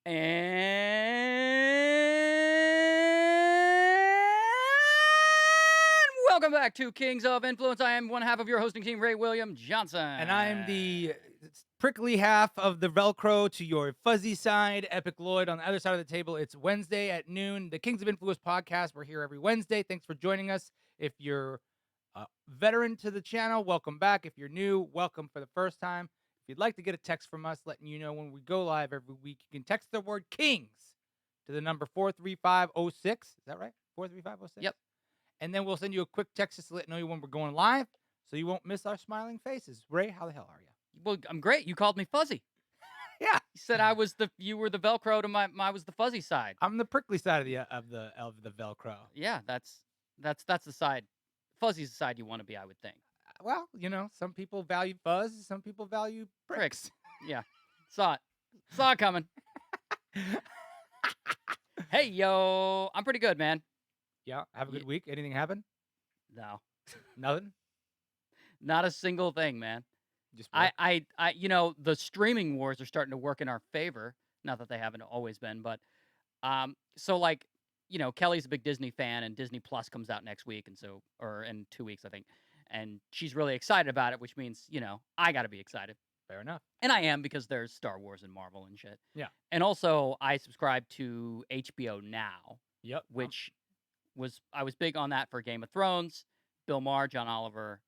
And welcome back to Kings of Influence. I am one half of your hosting team, Ray William Johnson. And I'm the prickly half of the Velcro to your fuzzy side, Epic Lloyd. On the other side of the table, it's Wednesday at noon. The Kings of Influence podcast. We're here every Wednesday. Thanks for joining us. If you're a veteran to the channel, welcome back. If you're new, welcome for the first time. If you'd like to get a text from us letting you know when we go live every week, you can text the word Kings to the number 43506. Is that right? 43506? Yep. And then we'll send you a quick text just to let you know when we're going live, so you won't miss our smiling faces. Ray, how the hell are you? Well, I'm great. You called me fuzzy. Yeah, You said you were the Velcro to I was the fuzzy side. I'm the prickly side of the Velcro. Yeah, that's the side. Fuzzy's the side you want to be, I would think. Well, some people value fuzz, some people value pricks. Yeah. Saw it coming. Hey, yo. I'm pretty good, man. Yeah, have a good week. Anything happen? No. Nothing. Not a single thing, man. Just work. The streaming wars are starting to work in our favor. Not that they haven't always been, but Kelly's a big Disney fan, and Disney Plus comes out next week, or in 2 weeks, I think, and she's really excited about it, which means I got to be excited, Fair enough. and I am because there's Star Wars and Marvel and shit. Yeah. And also I subscribe to HBO Now, Yep. which I was big on that for Game of Thrones, Bill Maher, John Oliver.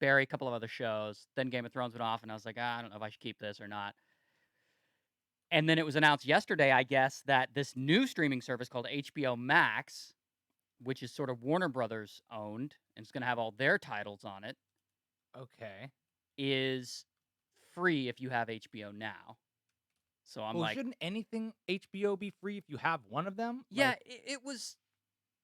Barry, a couple of other shows. Then Game of Thrones went off, and I was like, I don't know if I should keep this or not. And then it was announced yesterday, I guess, that this new streaming service called HBO Max, which is sort of Warner Brothers owned, and it's going to have all their titles on it, Okay. is free if you have HBO Now. So I'm like, shouldn't anything HBO be free if you have one of them? yeah, Like, it was.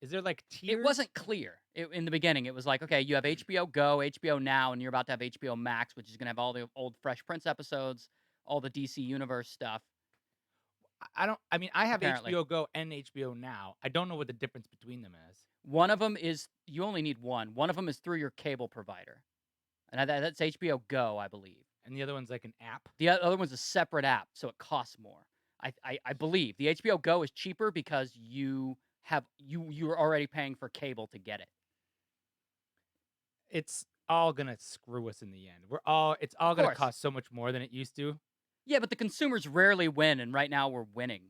is there like tiers? It wasn't clear in the beginning. It was like, okay, you have HBO Go, HBO Now, and you're about to have HBO Max, which is going to have all the old Fresh Prince episodes, all the DC Universe stuff. I have Apparently. HBO Go and HBO Now. I don't know what the difference between them is. One of them is, you only need one. One of them is through your cable provider. And that's HBO Go, I believe. And the other one's like an app. The other one's a separate app, so it costs more. I believe the HBO Go is cheaper because you're already paying for cable to get it. It's all gonna screw us in the end. It's all gonna cost so much more than it used to. Yeah, but the consumers rarely win, and right now we're winning.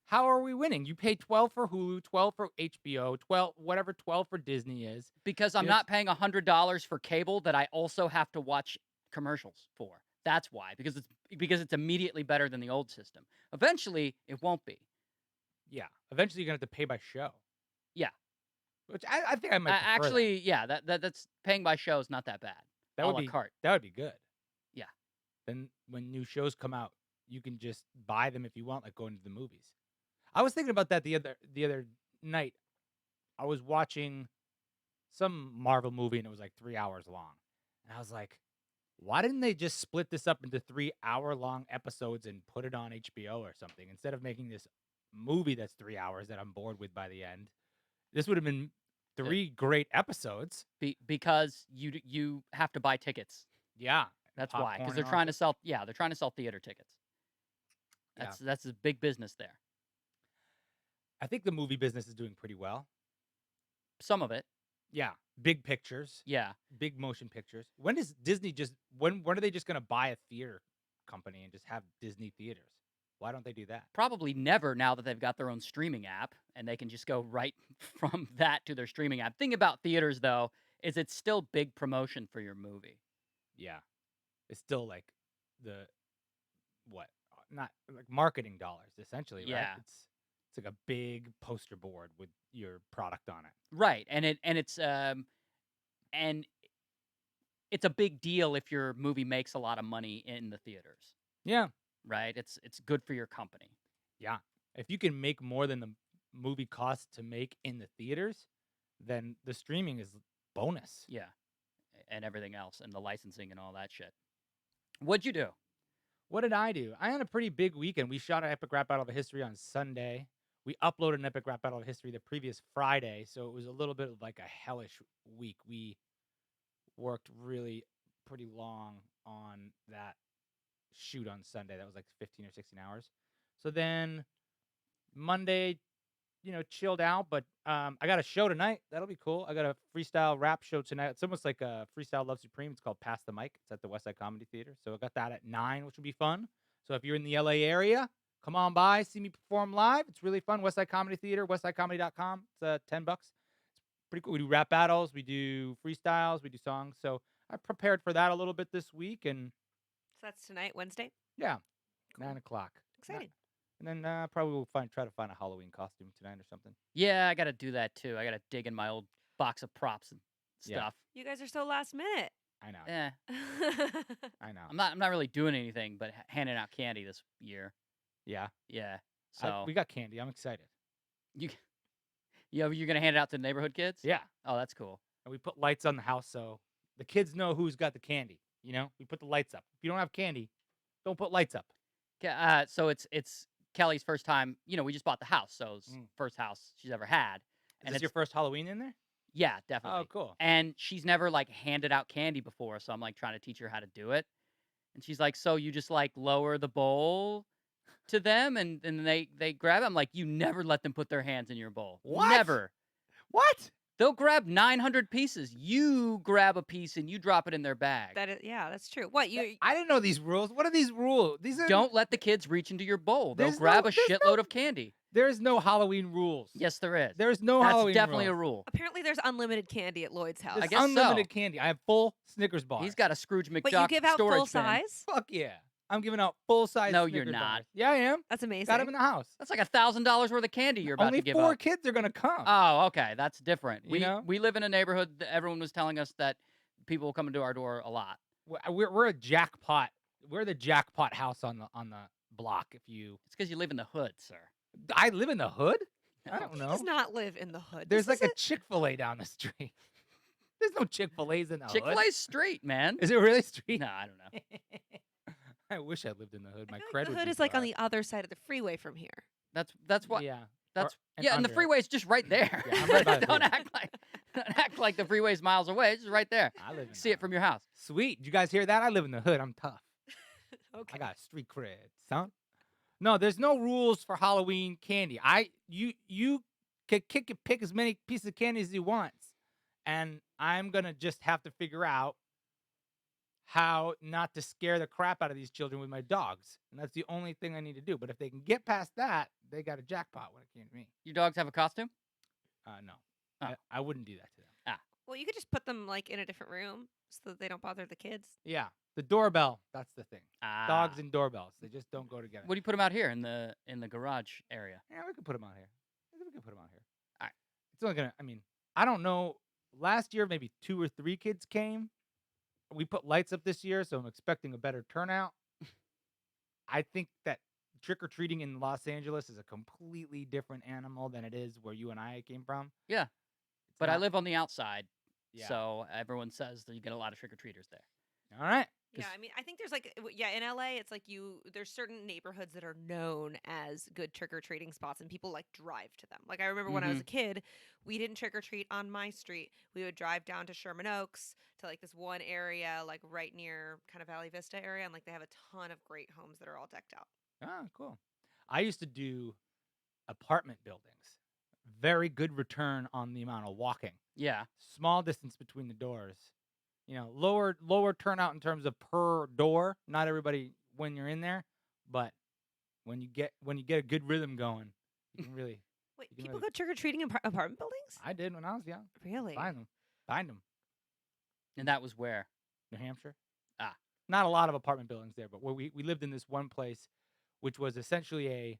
How are we winning? You pay $12 for Hulu, $12 for HBO, $12 for Disney is. Because I'm not paying $100 for cable that I also have to watch commercials for. That's why. Because it's immediately better than the old system. Eventually, it won't be. Yeah. Eventually, you're gonna have to pay by show. Yeah. Which I think I might prefer actually, yeah. That's paying by show is not that bad. That would be carte. That would be good. Yeah. Then when new shows come out, you can just buy them if you want, like going to the movies. I was thinking about that the other night. I was watching some Marvel movie and it was like 3 hours long. And I was like, why didn't they just split this up into 3-hour-long episodes and put it on HBO or something instead of making this movie that's 3 hours that I'm bored with by the end? This would have been 3 great episodes. Because you have to buy tickets. Yeah. That's why. Because they're trying to sell they're trying to sell theater tickets. That's a big business there. I think the movie business is doing pretty well. Some of it. Yeah. Big pictures. Yeah. Big motion pictures. When is Disney when are they just gonna buy a theater company and just have Disney theaters? Why don't they do that? Probably never, now that they've got their own streaming app and they can just go right from that to their streaming app. Thing about theaters, though, is it's still big promotion for your movie. Yeah. It's still like not like marketing dollars, essentially, right? Yeah. It's like a big poster board with your product on it. Right. And it's a big deal if your movie makes a lot of money in the theaters. Yeah. Right? It's good for your company. Yeah. If you can make more than the movie costs to make in the theaters, then the streaming is bonus. Yeah. And everything else, and the licensing and all that shit. What'd you do? What did I do? I had a pretty big weekend. We shot an Epic Rap Battle of History on Sunday. We uploaded an Epic Rap Battle of History the previous Friday, so it was a little bit of like a hellish week. We worked really pretty long on that shoot on Sunday. That was like 15 or 16 hours. So then Monday, chilled out, but I got a show tonight. That'll be cool. I got a freestyle rap show tonight. It's almost like a Freestyle Love Supreme. It's called Pass the Mic. It's at the West Side Comedy Theater. So I got that at 9, which will be fun. So if you're in the LA area, come on by, see me perform live. It's really fun. West Side Comedy Theater, westsidecomedy.com. It's $10. It's pretty cool. We do rap battles, we do freestyles, we do songs. So I prepared for that a little bit this week, and So that's tonight, Wednesday. yeah, Cool. 9:00. Exciting. And then probably we'll try to find a Halloween costume tonight or something. Yeah, I gotta do that too. I gotta dig in my old box of props and Yeah. stuff. You guys are so last minute. I know. Eh, I know. I'm not really doing anything but handing out candy this year. Yeah. Yeah. So We got candy. I'm excited. you you're gonna hand it out to the neighborhood kids? Yeah. Oh, that's cool. And we put lights on the house so the kids know who's got the candy. We put the lights up. If you don't have candy, don't put lights up. So it's Kelly's first time. We just bought the house, so it's first house she's ever had. Is this your first Halloween in there? Yeah, definitely. Oh, cool. And she's never handed out candy before, so I'm trying to teach her how to do it. And she's like, "So you just lower the bowl to them and they grab it?" I'm like, "You never let them put their hands in your bowl. What? Never. What? They'll grab 900 pieces. You grab a piece and you drop it in their bag. That's true. What you? I didn't know these rules. What are these rules? These are Don't let the kids reach into your bowl. They'll There's grab no- a there's shitload no- of candy. There's no Halloween rules. Yes, there is. There's no That's Halloween definitely rules. a rule. Apparently, there's unlimited candy at Lloyd's house. There's I guess unlimited so. candy. I have full Snickers bars. He's got a Scrooge McDuck But you give out storage full bin. size. Fuck yeah. I'm giving out full size. No, Snickers you're not. bars. Yeah, I am. That's amazing. Got them in the house. That's like $1,000 worth of candy you're about Only to give 4 up. kids are gonna come. Oh, okay, that's different. You know? We live in a neighborhood that everyone was telling us that people will come into our door a lot. We're a jackpot. We're the jackpot house on the block. It's because you live in the hood, sir. I live in the hood. I don't He know. does not live in the hood. There's This like is a Chick-fil-A down the street. There's no Chick-fil-A's in the hood. Chick-fil-A's straight, man. Is it really street? No, I don't know. I wish I lived in the hood. I My feel cred like the would hood be is on far. the other side of the freeway from here. That's what. Yeah. That's and yeah, and the under it. freeway's just right there. Yeah, I'm right by the don't freeway. act like the freeway's miles away. It's just right there. I live in See the it from your house. Sweet. Did you guys hear that? I live in the hood. I'm tough. Okay. I got street cred, son. No, there's no rules for Halloween candy. You can pick as many pieces of candy as you want, and I'm gonna just have to figure out how not to scare the crap out of these children with my dogs, and that's the only thing I need to do. But if they can get past that, they got a jackpot when it came to me. Your dogs have a costume? No, Oh. I wouldn't do that to them. Well, you could just put them in a different room so that they don't bother the kids. Yeah, the doorbell. That's the thing. Ah. Dogs and doorbells. They just don't go together. What do you put them out here in the garage area? Yeah, we could put them out here. I think we could put them out here. All right. It's only gonna. I mean, I don't know. Last year, maybe 2 or 3 kids came. We put lights up this year, so I'm expecting a better turnout. I think that trick or treating in Los Angeles is a completely different animal than it is where you and I came from. Yeah. It's But I not- live on the outside, Yeah. so everyone says that you get a lot of trick-or-treaters there. All right. Yeah, I mean, I think there's in LA, it's there's certain neighborhoods that are known as good trick or treating spots, and people drive to them. I remember when I was a kid, we didn't trick or treat on my street. We would drive down to Sherman Oaks to this one area, right near kind of Valley Vista area, and they have a ton of great homes that are all decked out. Oh, cool. I used to do apartment buildings. Very good return on the amount of walking. Yeah. Small distance between the doors. Lower turnout in terms of per door. Not everybody when you're in there, but when you get a good rhythm going, you can really. Wait, You can people really- go trick or treating in apartment buildings? I did when I was young. Really? Find them. And that was where? New Hampshire. Ah. Not a lot of apartment buildings there, but where we lived in this one place, which was essentially a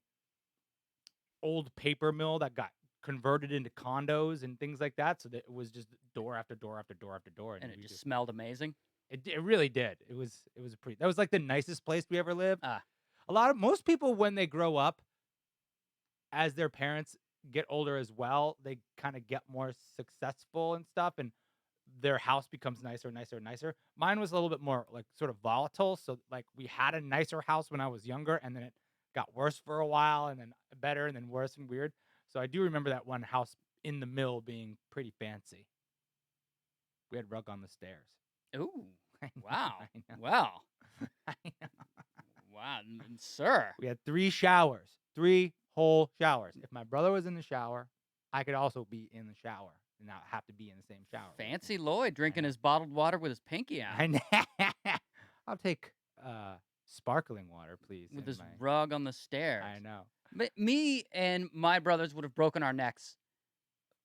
old paper mill that got converted into condos and things like that. So that it was just door after door after door after door, And it we just smelled amazing. It really did. It was a pretty. That was the nicest place we ever lived. Ah. Most people when they grow up, as their parents get older as well, they kind of get more successful and stuff, and their house becomes nicer and nicer and nicer. Mine was a little bit more sort of volatile. So we had a nicer house when I was younger, and then it got worse for a while, and then better, and then worse and weird. So I do remember that one house in the mill being pretty fancy. We had rug on the stairs. Ooh. Wow. I know. Wow. I know. Wow, sir. We had 3 showers, 3 whole showers. If my brother was in the shower, I could also be in the shower and not have to be in the same shower with him. Fancy Lloyd drinking his bottled water with his pinky out. I know. I'll take sparkling water, please. With in his my- rug on the stairs. I know. But me and my brothers would have broken our necks.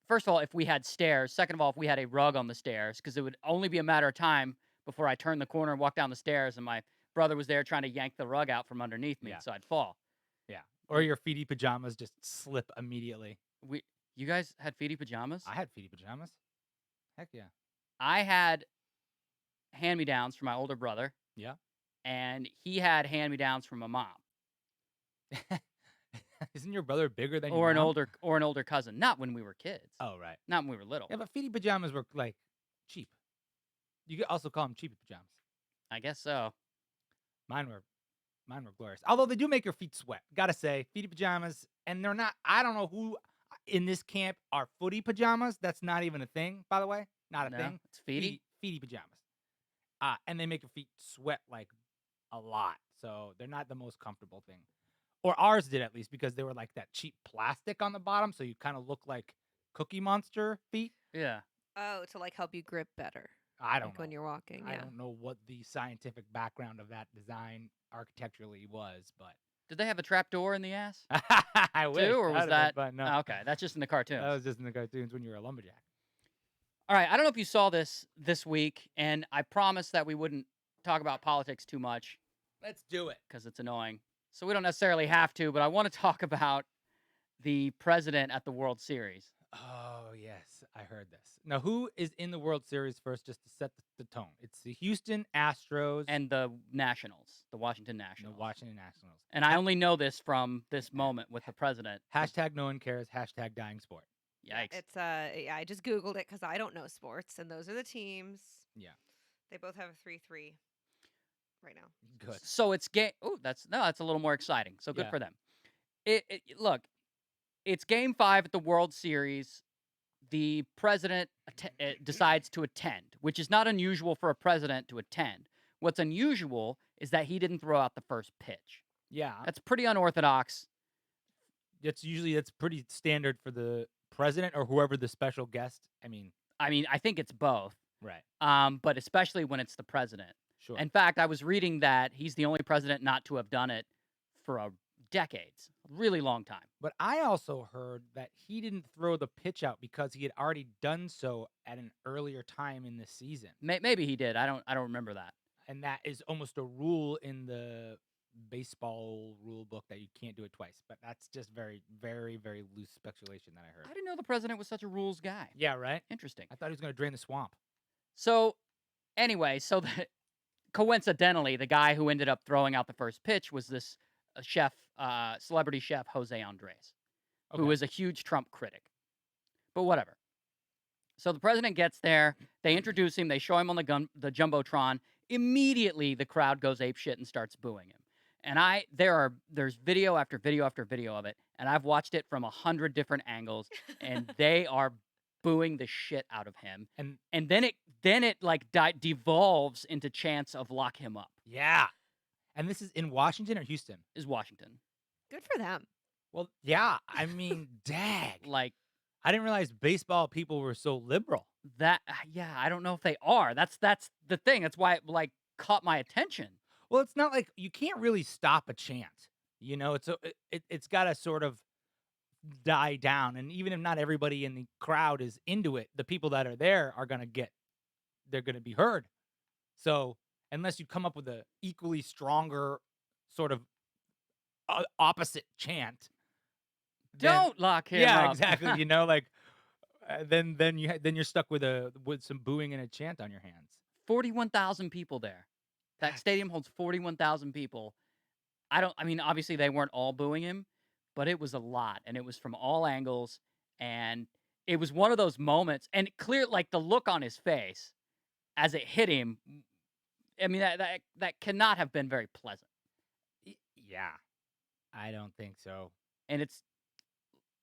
First of all, if we had stairs. Second of all, if we had a rug on the stairs, because it would only be a matter of time before I turned the corner and walked down the stairs, and my brother was there trying to yank the rug out from underneath me, Yeah. so I'd fall. Yeah. Or your feety pajamas just slip immediately. You guys had feety pajamas? I had feety pajamas. Heck yeah. I had hand-me-downs from my older brother. Yeah. And he had hand-me-downs from my mom. Isn't your brother bigger than or your an mom? older cousin. Not when we were kids. Oh, right. Not when we were little. Yeah, but feety pajamas were like cheap. You could also call them cheapy pajamas. I guess so. Mine were glorious. Although they do make your feet sweat. Gotta say, feety pajamas, and they're not. I don't know who in this camp are footy pajamas. That's not even a thing, by the way. Not a No, thing. it's feety. Feety pajamas. And they make your feet sweat like a lot. So they're not the most comfortable thing. Or ours did, at least, because they were like that cheap plastic on the bottom, so you kind of look like Cookie Monster feet. Yeah. Oh, to like help you grip better. I don't like know. when you're walking. I Yeah. don't know what the scientific background of that design architecturally was, but Did they have a trap door in the ass? I wish. Too, or was That'd have that? been fun. No, Oh, okay, that's just in the cartoons. that was just in the cartoons when you were a lumberjack. All right, I don't know if you saw this week, and I promised that we wouldn't talk about politics too much Let's do it. because it's annoying. So we don't necessarily have to, but I want to talk about the president at the World Series. Oh, yes. I heard this. Now, who is in the World Series first, just to set the tone? It's the Houston Astros And the Nationals, the Washington the Nationals. Washington Nationals. And I only know this from this moment with the president. Hashtag no one cares. Hashtag dying sport. Yikes. It's yeah, I just googled it because I don't know sports, and those are the teams. Yeah. They both have a 3-3 right now. Good. So it's game. Oh, that's a little more exciting. So good Yeah. for them. Look, it's Game 5 at the World Series. The president decides to attend, which is not unusual for a president to attend. What's unusual is that he didn't throw out the first pitch. Yeah. That's pretty unorthodox. That's pretty standard for the president or whoever the special guest. I mean, I think it's both. right. But especially when it's the president. Sure. In fact, I was reading that he's the only president not to have done it for decades, a really long time. But I also heard that he didn't throw the pitch out because he had already done so at an earlier time in the season. Maybe he did. I don't remember that. And that is almost a rule in the baseball rule book that you can't do it twice. But that's just very, very, very loose speculation that I heard. I didn't know the president was such a rules guy. Yeah, right? Interesting. I thought he was going to drain the swamp. So, anyway, coincidentally, the guy who ended up throwing out the first pitch was this celebrity chef Jose Andres, who Okay. is a huge Trump critic. But whatever. So the president gets there. They introduce him. They show him on the jumbotron. Immediately, the crowd goes apeshit and starts booing him. And there's video after video after video of it, and I've watched it from 100 different angles, and they are booing the shit out of him. And then it like devolves into chants of lock him up. Yeah. And this is in Washington or Houston? Is Washington. Good for them. Well, yeah. I mean, dag. Like I didn't realize baseball people were so liberal. that, yeah, I don't know if they are. That's the thing. That's why it like caught my attention. Well, it's not like you can't really stop a chant. You know, it's got to sort of die down. And even if not everybody in the crowd is into it, the people that are there are going to they're going to be heard. So unless you come up with a equally stronger sort of opposite chant. Don't lock him Yeah, up. exactly. You know, like then you're stuck with some booing and a chant on your hands. 41,000 people there. That stadium holds 41,000 people. I mean, obviously they weren't all booing him, but it was a lot, and it was from all angles, and it was one of those moments, and clear, like the look on his face as it hit him. I mean, that cannot have been very pleasant. Yeah, I don't think so. And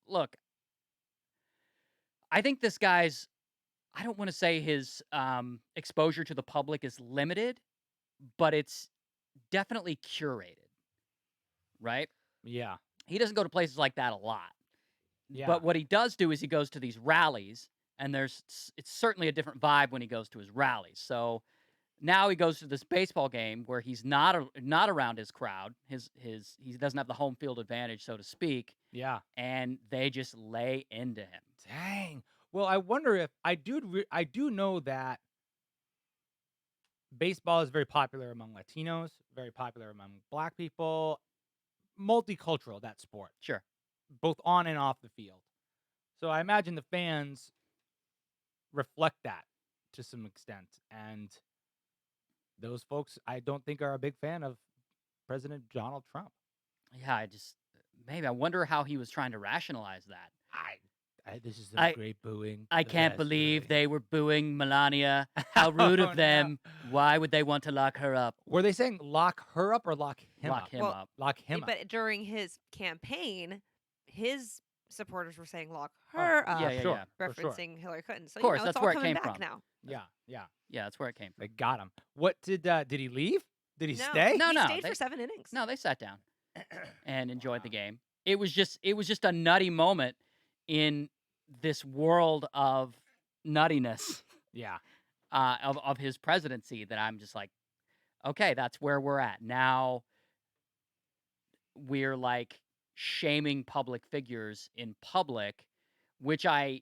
look, I think this guy's, I don't want to say his exposure to the public is limited, but it's definitely curated. right? Yeah. He doesn't go to places like that a lot. Yeah. But what he does do is he goes to these rallies, and it's certainly a different vibe when he goes to his rallies. So now he goes to this baseball game where he's not around his crowd. He doesn't have the home field advantage, so to speak, Yeah. and they just lay into him. Dang. Well, I wonder if I do know that baseball is very popular among Latinos, very popular among Black people, multicultural, that sport, Sure. both on and off the field. So I imagine the fans reflect that to some extent. And those folks, I don't think, are a big fan of President Donald Trump. Yeah, maybe I wonder how he was trying to rationalize that. This is some I great booing. I the can't best believe booing. they were booing Melania. How rude Oh, of no. them. Why would they want to lock her up? Were they saying lock her up or lock him Lock up? him Well, up. Lock him up. but during his campaign, his supporters were saying "lock Oh, her Yeah, up," yeah, sure, yeah. for sure. referencing Hillary Clinton. So Of course, it's that's all where it coming came back from. now. Yeah. Yeah, that's where it came They from. got him. What did he leave? Did he No, stay? No, he no, stayed for 7 innings. No, they sat down and enjoyed the Wow. game. It was just a nutty moment in this world of nuttiness Yeah. of his presidency that I'm just like, okay, that's where we're at. Now we're like shaming public figures in public, which as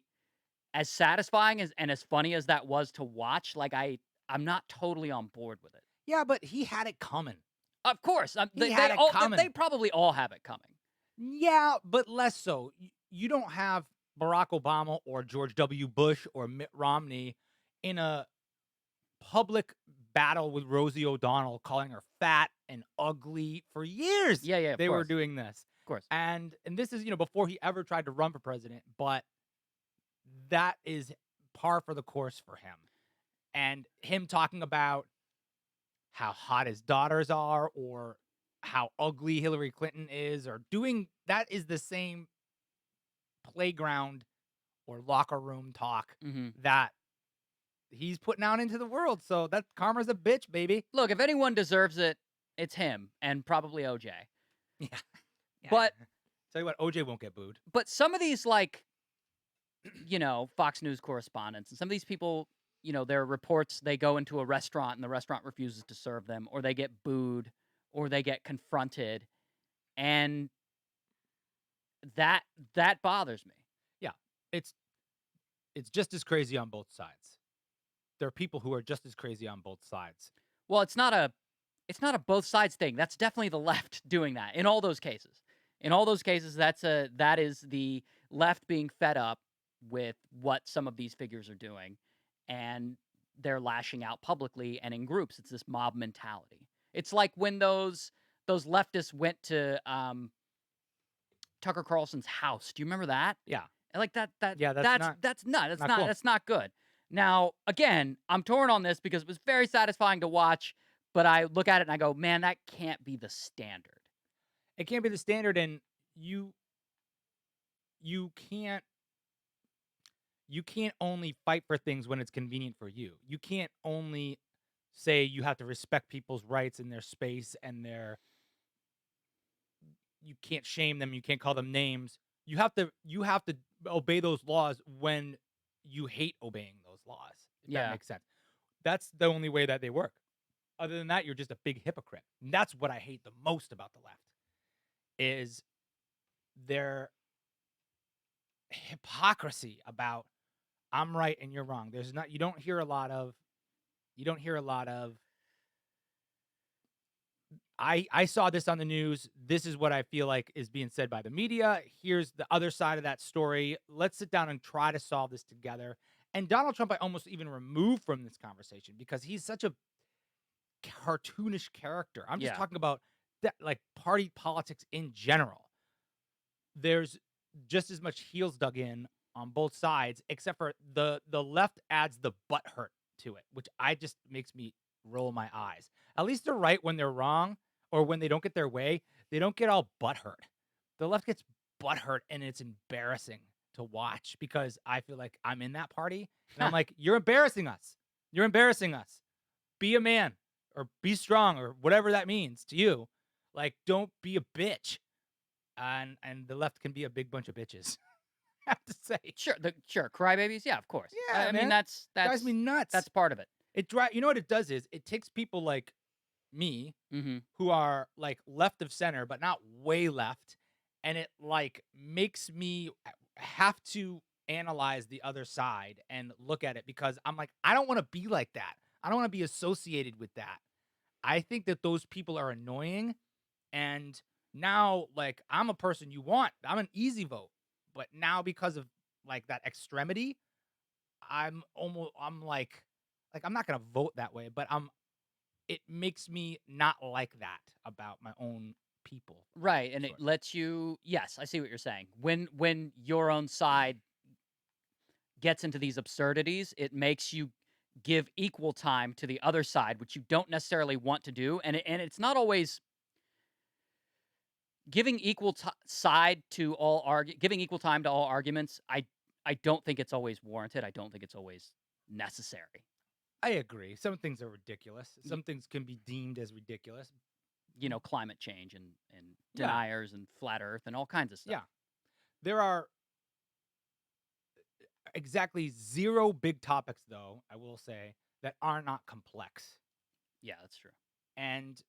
satisfying and as funny as that was to watch, like I'm not totally on board with it. Yeah, but he had it coming. Of course, He had it coming. they probably all have it coming. Yeah, but less so. You don't have Barack Obama or George W. Bush or Mitt Romney in a public battle with Rosie O'Donnell, calling her fat and ugly for years. Yeah, yeah, of They were course. doing this. Of course. And this is, before he ever tried to run for president, but that is par for the course for him. And him talking about how hot his daughters are or how ugly Hillary Clinton is or doing that is the same playground or locker room talk Mhm. that he's putting out into the world. So that karma's a bitch, baby. Look, if anyone deserves it, it's him and probably OJ. Yeah. Yeah. But Tell you what, OJ won't get booed. some of these Fox News correspondents and some of these people, their reports, they go into a restaurant and the restaurant refuses to serve them, or they get booed, or they get confronted, and that bothers me. Yeah. It's just as crazy on both sides. There are people who are just as crazy on both sides. Well, it's not a both sides thing. That's definitely the left doing that in all those cases. In all those cases, that is the left being fed up with what some of these figures are doing, and they're lashing out publicly and in groups. It's this mob mentality. It's like when those leftists went to Tucker Carlson's house. Do you remember that? Yeah. Like that. Yeah, That's not cool. That's not good. Now, again, I'm torn on this because it was very satisfying to watch, but I look at it and I go, man, that can't be the standard. It can't be the standard, and you can't only fight for things when it's convenient for you. You can't only say you have to respect people's rights and their space and you can't shame them, you can't call them names. You have to obey those laws when you hate obeying those laws. If Yeah. that makes sense. That's the only way that they work. Other than that, you're just a big hypocrite. And that's what I hate the most about the left. Is their hypocrisy about I'm right and you're wrong. You don't hear a lot of I saw this on the news. This is what I feel like is being said by the media. Here's the other side of that story. Let's sit down and try to solve this together. And Donald Trump, I almost even remove from this conversation because he's such a cartoonish character. I'm just Yeah. talking about that, like party politics in general. There's just as much heels dug in on both sides, except for the left adds the butt hurt to it, which I just makes me roll my eyes. At least they're right when they're wrong or when they don't get their way. They don't get all butt hurt. The left gets butt hurt, and it's embarrassing to watch because I feel like I'm in that party, and I'm like, you're embarrassing us. You're embarrassing us. Be a man or be strong or whatever that means to you. Like, don't be a bitch. And the left can be a big bunch of bitches. I have to say. Sure, crybabies. Yeah, of course. Yeah, I mean, man. Drives me nuts. that's part of it. You know what it does is it takes people like me Mhm. who are like left of center, but not way left, and it like makes me have to analyze the other side and look at it because I'm like, I don't want to be like that. I don't want to be associated with that. I think that those people are annoying. And now, like, I'm a person you want. I'm an easy vote. But now, because of like that extremity, I'm like, I'm not gonna vote that way, but it makes me not like that about my own people. Right, and it Sort of. lets you. Yes, I see what you're saying. When your own side gets into these absurdities, it makes you give equal time to the other side, which you don't necessarily want to do, and it's not always giving giving equal time to all arguments. I don't think it's always warranted. I don't think it's always necessary. I agree. Some things are ridiculous. Y- Some things can be deemed as ridiculous. Climate change and Yeah, deniers and flat Earth and all kinds of stuff. yeah. There are exactly 0 big topics, though, I will say, that are not complex. Yeah, that's true. And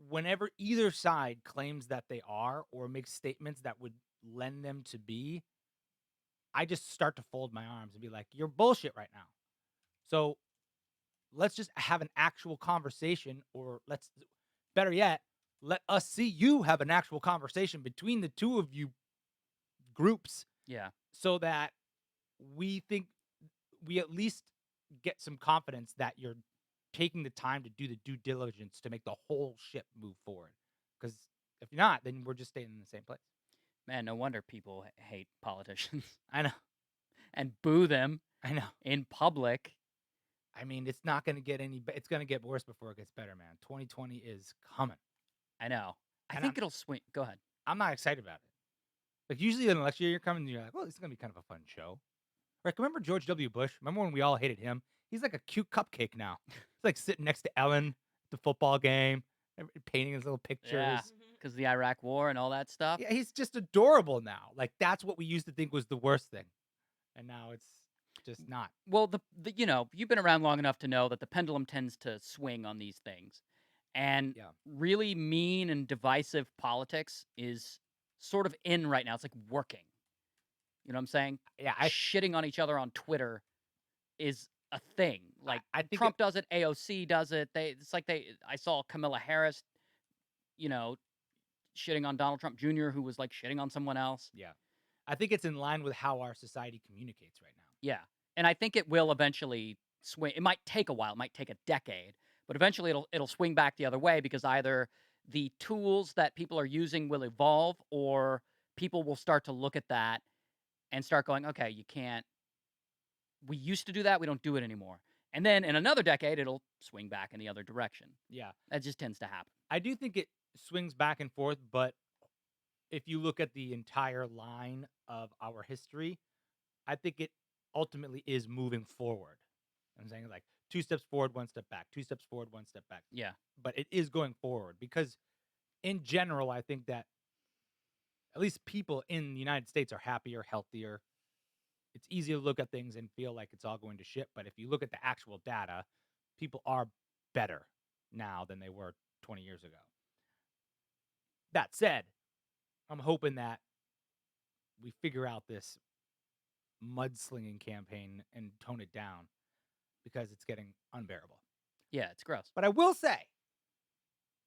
whenever either side claims that they are or makes statements that would lend them to be, I just start to fold my arms and be like, "You're bullshit right now." So let's just have an actual conversation, or better yet, let us see you have an actual conversation between the two of you groups Yeah. so that we at least get some confidence that you're taking the time to do the due diligence to make the whole ship move forward. Because if you're not, then we're just staying in the same place. Man, no wonder people hate politicians I know. and boo them I know. in public. I mean, it's not going to get it's going to get worse before it gets better, man. 2020 is coming. I know. I And think it'll swing. Go ahead. I'm not excited about it. Like, usually in the election year, you're coming and you're like, well, this is going to be kind of a fun show. Like, remember George W. Bush? Remember when we all hated him? He's like a cute cupcake now. He's like sitting next to Ellen at the football game, painting his little Yeah, pictures. because the Iraq War and all that stuff. Yeah, he's just adorable now. Like, that's what we used to think was the worst thing. And now it's just not. Well, you've been around long enough to know that the pendulum tends to swing on these things. And Yeah. really mean and divisive politics is sort of in right now. It's like working. You know what I'm saying? Yeah, Shitting on each other on Twitter is a thing. Like I think Trump does it, AOC does it. I saw Kamala Harris, you know, shitting on Donald Trump Jr., who was like shitting on someone else. yeah. I think it's in line with how our society communicates right now. Yeah. And I think it will eventually swing. It might take a while. It might take a decade, but eventually it'll swing back the other way because either the tools that people are using will evolve or people will start to look at that and start going, okay, you can't. We used to do that. We don't do it anymore. And then in another decade, it'll swing back in the other direction. Yeah. That just tends to happen. I do think it swings back and forth, but if you look at the entire line of our history, I think it ultimately is moving forward. I'm saying like 2 steps forward, 1 step back, 2 steps forward, 1 step back. Yeah. But it is going forward because in general, I think that at least people in the United States are happier, healthier. It's easy to look at things and feel like it's all going to shit. But if you look at the actual data, people are better now than they were 20 years ago. That said, I'm hoping that we figure out this mudslinging campaign and tone it down because it's getting unbearable. Yeah, it's gross. But I will say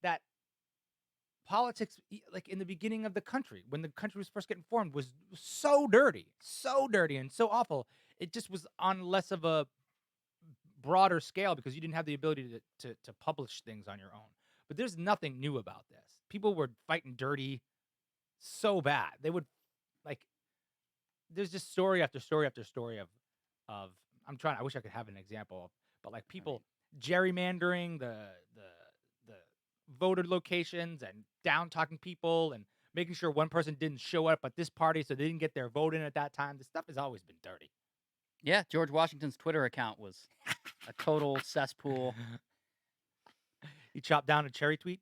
that politics, like in the beginning of the country, when the country was first getting formed, was so dirty and so awful. It just was on less of a broader scale because you didn't have the ability to publish things on your own. But there's nothing new about this. People were fighting dirty so bad. They would like there's just story after story after story of I wish I could have an example of, but like people gerrymandering the voter locations and down talking people and making sure one person didn't show up at this party so they didn't get their vote in at that time. This stuff has always been dirty. Yeah, George Washington's Twitter account was a total cesspool. He chopped down a cherry tweet.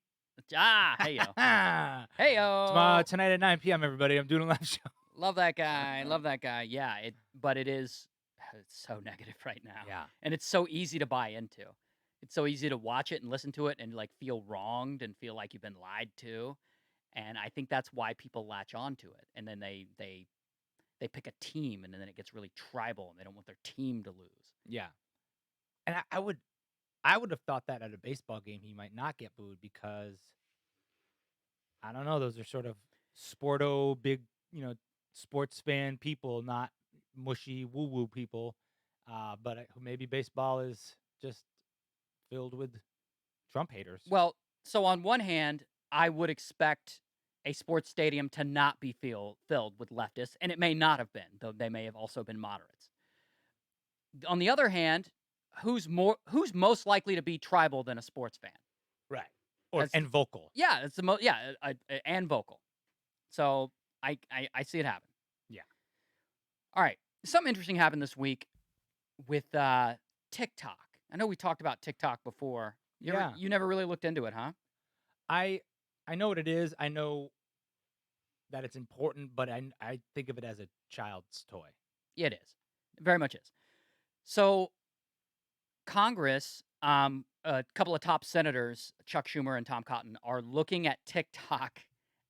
Hey yo, Tomorrow hey yo. tonight at 9 p.m. Everybody, I'm doing a live show. Love that guy. Love that guy. Yeah, but it is it's so negative right now. Yeah. And it's so easy to buy into. It's so easy to watch it and listen to it and like feel wronged and feel like you've been lied to. And I think that's why people latch on to it. And then they pick a team and then it gets really tribal and they don't want their team to lose. Yeah. And I would have thought that at a baseball game he might not get booed because I don't know, those are sort of sporto big, sports fan people, not mushy woo-woo people. But maybe baseball is just filled with Trump haters. Well, so on one hand, I would expect a sports stadium to not be filled with leftists, and it may not have been, though they may have also been moderates. On the other hand, who's most likely to be tribal than a sports fan? Right. Or That's and vocal. yeah, it's the most and vocal. So I see it happen. Yeah. All right, something interesting happened this week with TikTok. I know we talked about TikTok before. You never really looked into it, huh? I know what it is. I know that it's important, but I think of it as a child's toy. It is. It very much is. So Congress, a couple of top senators, Chuck Schumer and Tom Cotton, are looking at TikTok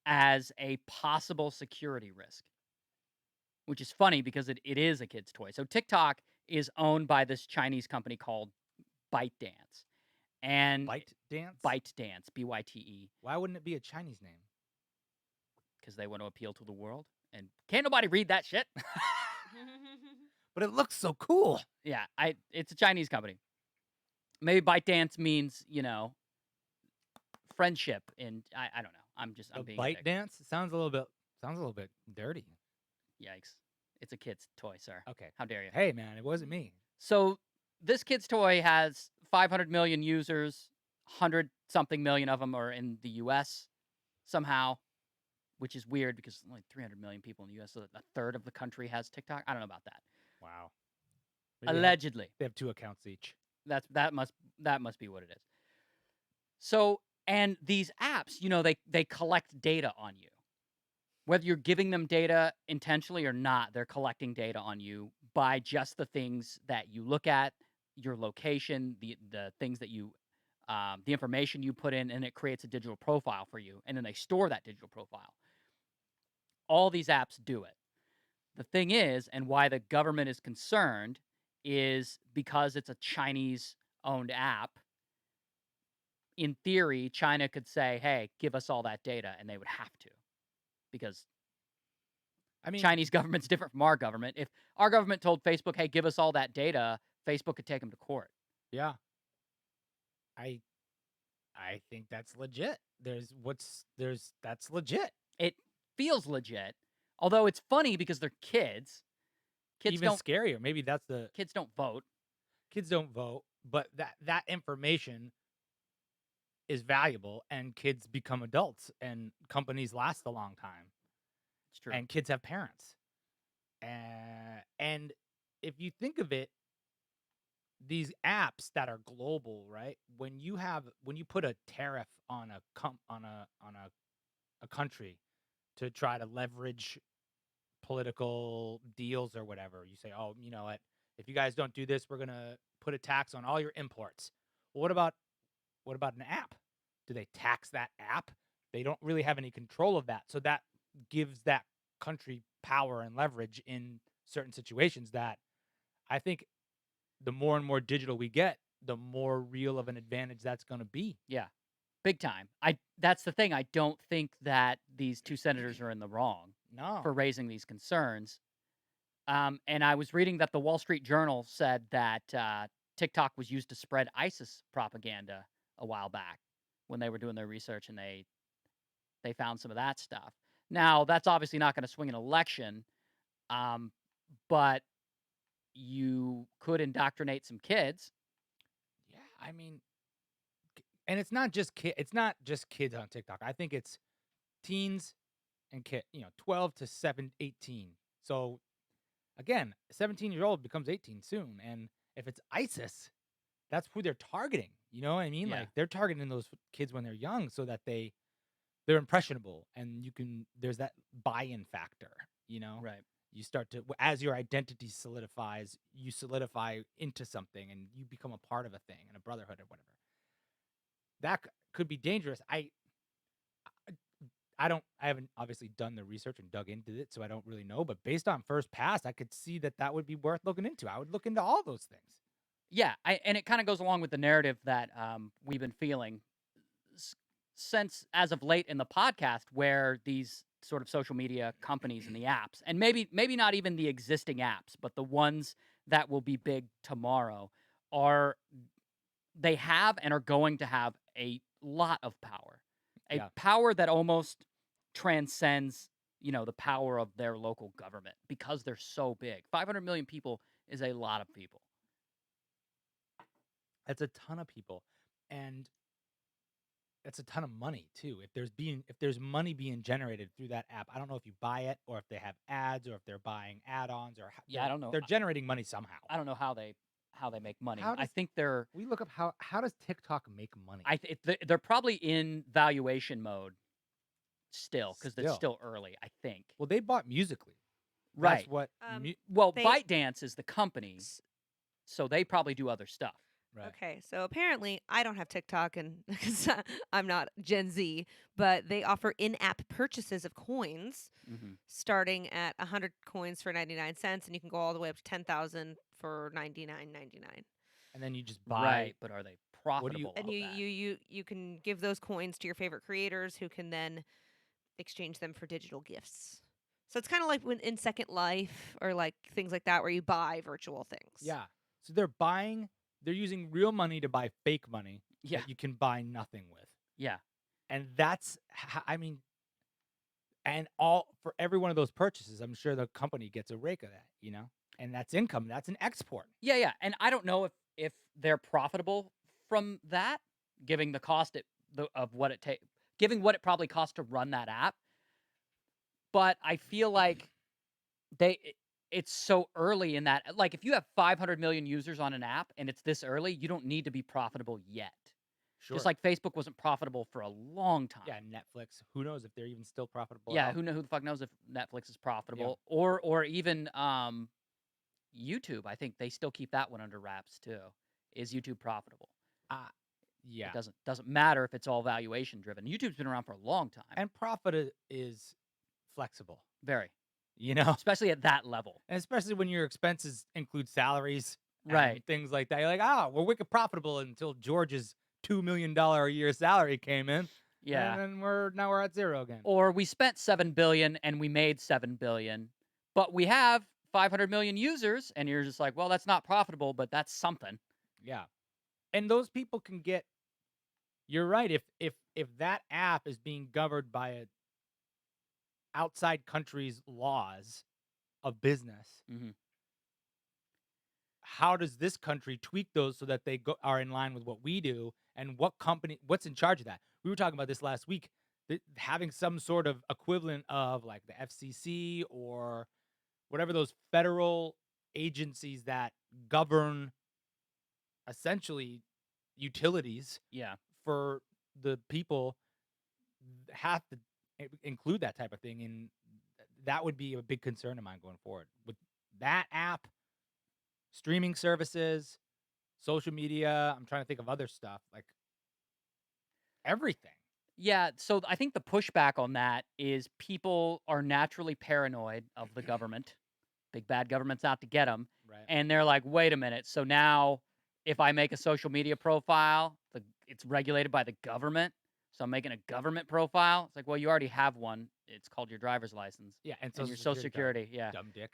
as a possible security risk, which is funny because it is a kid's toy. So TikTok is owned by this Chinese company called ByteDance. And ByteDance? ByteDance, BYTE. Why wouldn't it be a Chinese name? Because they want to appeal to the world. And can't nobody read that shit. But it looks so cool. Yeah, it's a Chinese company. Maybe ByteDance means, friendship in I don't know. I'm being a dick. ByteDance sounds a little bit dirty. Yikes. It's a kid's toy, sir. Okay. How dare you? Hey man, it wasn't me. So this kid's toy has 500 million users, 100 something million of them are in the US somehow, which is weird because only 300 million people in the US, so a third of the country has TikTok. I don't know about that. Wow. Maybe Allegedly. they have 2 accounts each. That must be what it is. So, and these apps, they collect data on you. Whether you're giving them data intentionally or not, they're collecting data on you by just the things that you look at, your location, the things that the information you put in, and it creates a digital profile for you, and then they store that digital profile. All these apps do it. The thing is, and why the government is concerned, is because it's a Chinese-owned app. In theory, China could say, hey, give us all that data, and they would have to. Because Chinese government's different from our government. If our government told Facebook, hey, give us all that data, Facebook could take them to court. Yeah. I think that's legit. That's legit. It feels legit. Although it's funny because they're kids. Even scarier. Maybe that's the kids don't vote. Kids don't vote, but that information is valuable and kids become adults and companies last a long time. It's true. And kids have parents. And if you think of it, these apps that are global, right? When you put a tariff on a country to try to leverage political deals or whatever, you say, "Oh, you know what? If you guys don't do this, we're going to put a tax on all your imports." Well, what about an app? Do they tax that app? They don't really have any control of that. So that gives that country power and leverage in certain situations that I think the more and more digital we get, the more real of an advantage that's going to be. Yeah. Big time. That's the thing. I don't think that these two senators are in the wrong for raising these concerns. And I was reading that the Wall Street Journal said that TikTok was used to spread ISIS propaganda a while back when they were doing their research, and they found some of that stuff. Now, that's obviously not going to swing an election, but you could indoctrinate some kids. Yeah, and it's not just kids on TikTok. I think it's teens and 12 to 18. So again, a 17-year-old becomes 18 soon, and if it's ISIS, that's who they're targeting. You know what I mean? Yeah. Like they're targeting those kids when they're young so that they're impressionable, and there's that buy-in factor, you know? Right. You start to as your identity solidifies, you solidify into something and you become a part of a thing and a brotherhood or whatever. That could be dangerous. I haven't obviously done the research and dug into it, so I don't really know, but based on first pass, I could see that would be worth looking into. I would look into all those things. Yeah, and it kind of goes along with the narrative that we've been feeling s- since as of late in the podcast, where these sort of social media companies and the apps, and maybe not even the existing apps, but the ones that will be big tomorrow, are they have and are going to have a lot of power, a Yeah. power that almost transcends, the power of their local government because they're so big. 500 million people is a lot of people. That's a ton of people. And that's a ton of money too. If there's money being generated through that app, I don't know if you buy it or if they have ads or if they're buying add-ons or Yeah, I don't know. they're generating money somehow. I don't know how they make money. How I does think they're we look up how does TikTok make money? they're probably in valuation mode still because it's Still. still early. I think. Well, they bought Musically. That's Right. what Well, They ByteDance is the company, s- so they probably do other stuff. right. okay, so apparently I don't have TikTok and because I'm not Gen Z, but they offer in-app purchases of coins Mm-hmm. starting at 100 coins for 99 cents, and you can go all the way up to 10,000 for 99.99. And then you just buy Right, but are they what do you profitable And at you that? you you you can give those coins to your favorite creators who can then exchange them for digital gifts. So it's kind of like when in Second Life or like things like that where you buy virtual things. Yeah. So they're using real money to buy fake money Yeah, that you can buy nothing with. yeah, And that's I mean, and all for every one of those purchases, I'm sure the company gets a rake of that, you know? And that's income. That's an export. yeah. And I don't know if they're profitable from that, giving the cost of what it take, giving what it probably costs to run that app. But I feel like they it- it's so early in that. Like if you have 500 million users on an app and it's this early, you don't need to be profitable yet. Just Sure. like Facebook wasn't profitable for a long time. Yeah, Netflix. Who knows if they're even still profitable at Yeah, all? who the fuck knows if Netflix is Yeah. profitable or even YouTube. I think they still keep that one under wraps too. Is YouTube profitable? Uh, It yeah. doesn't matter if it's all valuation driven. YouTube's been around for a long time. And profit is flexible, Very. you know? Especially at that level. And especially when your expenses include salaries Right. and things like that. You're like, oh, we're wicked profitable until George's $2 million a year salary came in. And Yeah. then we're at zero again. Or we spent 7 billion and we made 7 billion, but we have 500 million users and you're just like, "Well, that's not profitable, but that's something." Yeah. And those people can get you're right. If that app is being governed by a outside country's laws of business, Mhm. how does this country tweak those so that are in line with what we do, and what's in charge of that? We were talking about this last week, having some sort of equivalent of like the FCC or whatever those federal agencies that govern essentially utilities Yeah. for the people have to include that type of thing, and that would be a big concern of mine going forward with that app, streaming services, social media. I'm trying to think of other stuff like everything. Yeah, so I think the pushback on that is people are naturally paranoid of the government. Big bad government's out to get them. Right. And they're like, wait a minute. So now if I make a social media profile, it's regulated by the government. So I'm making a government profile. It's like, well, you already have one. It's called your driver's license Yeah, and and social your social security security. Yeah. dumb dick.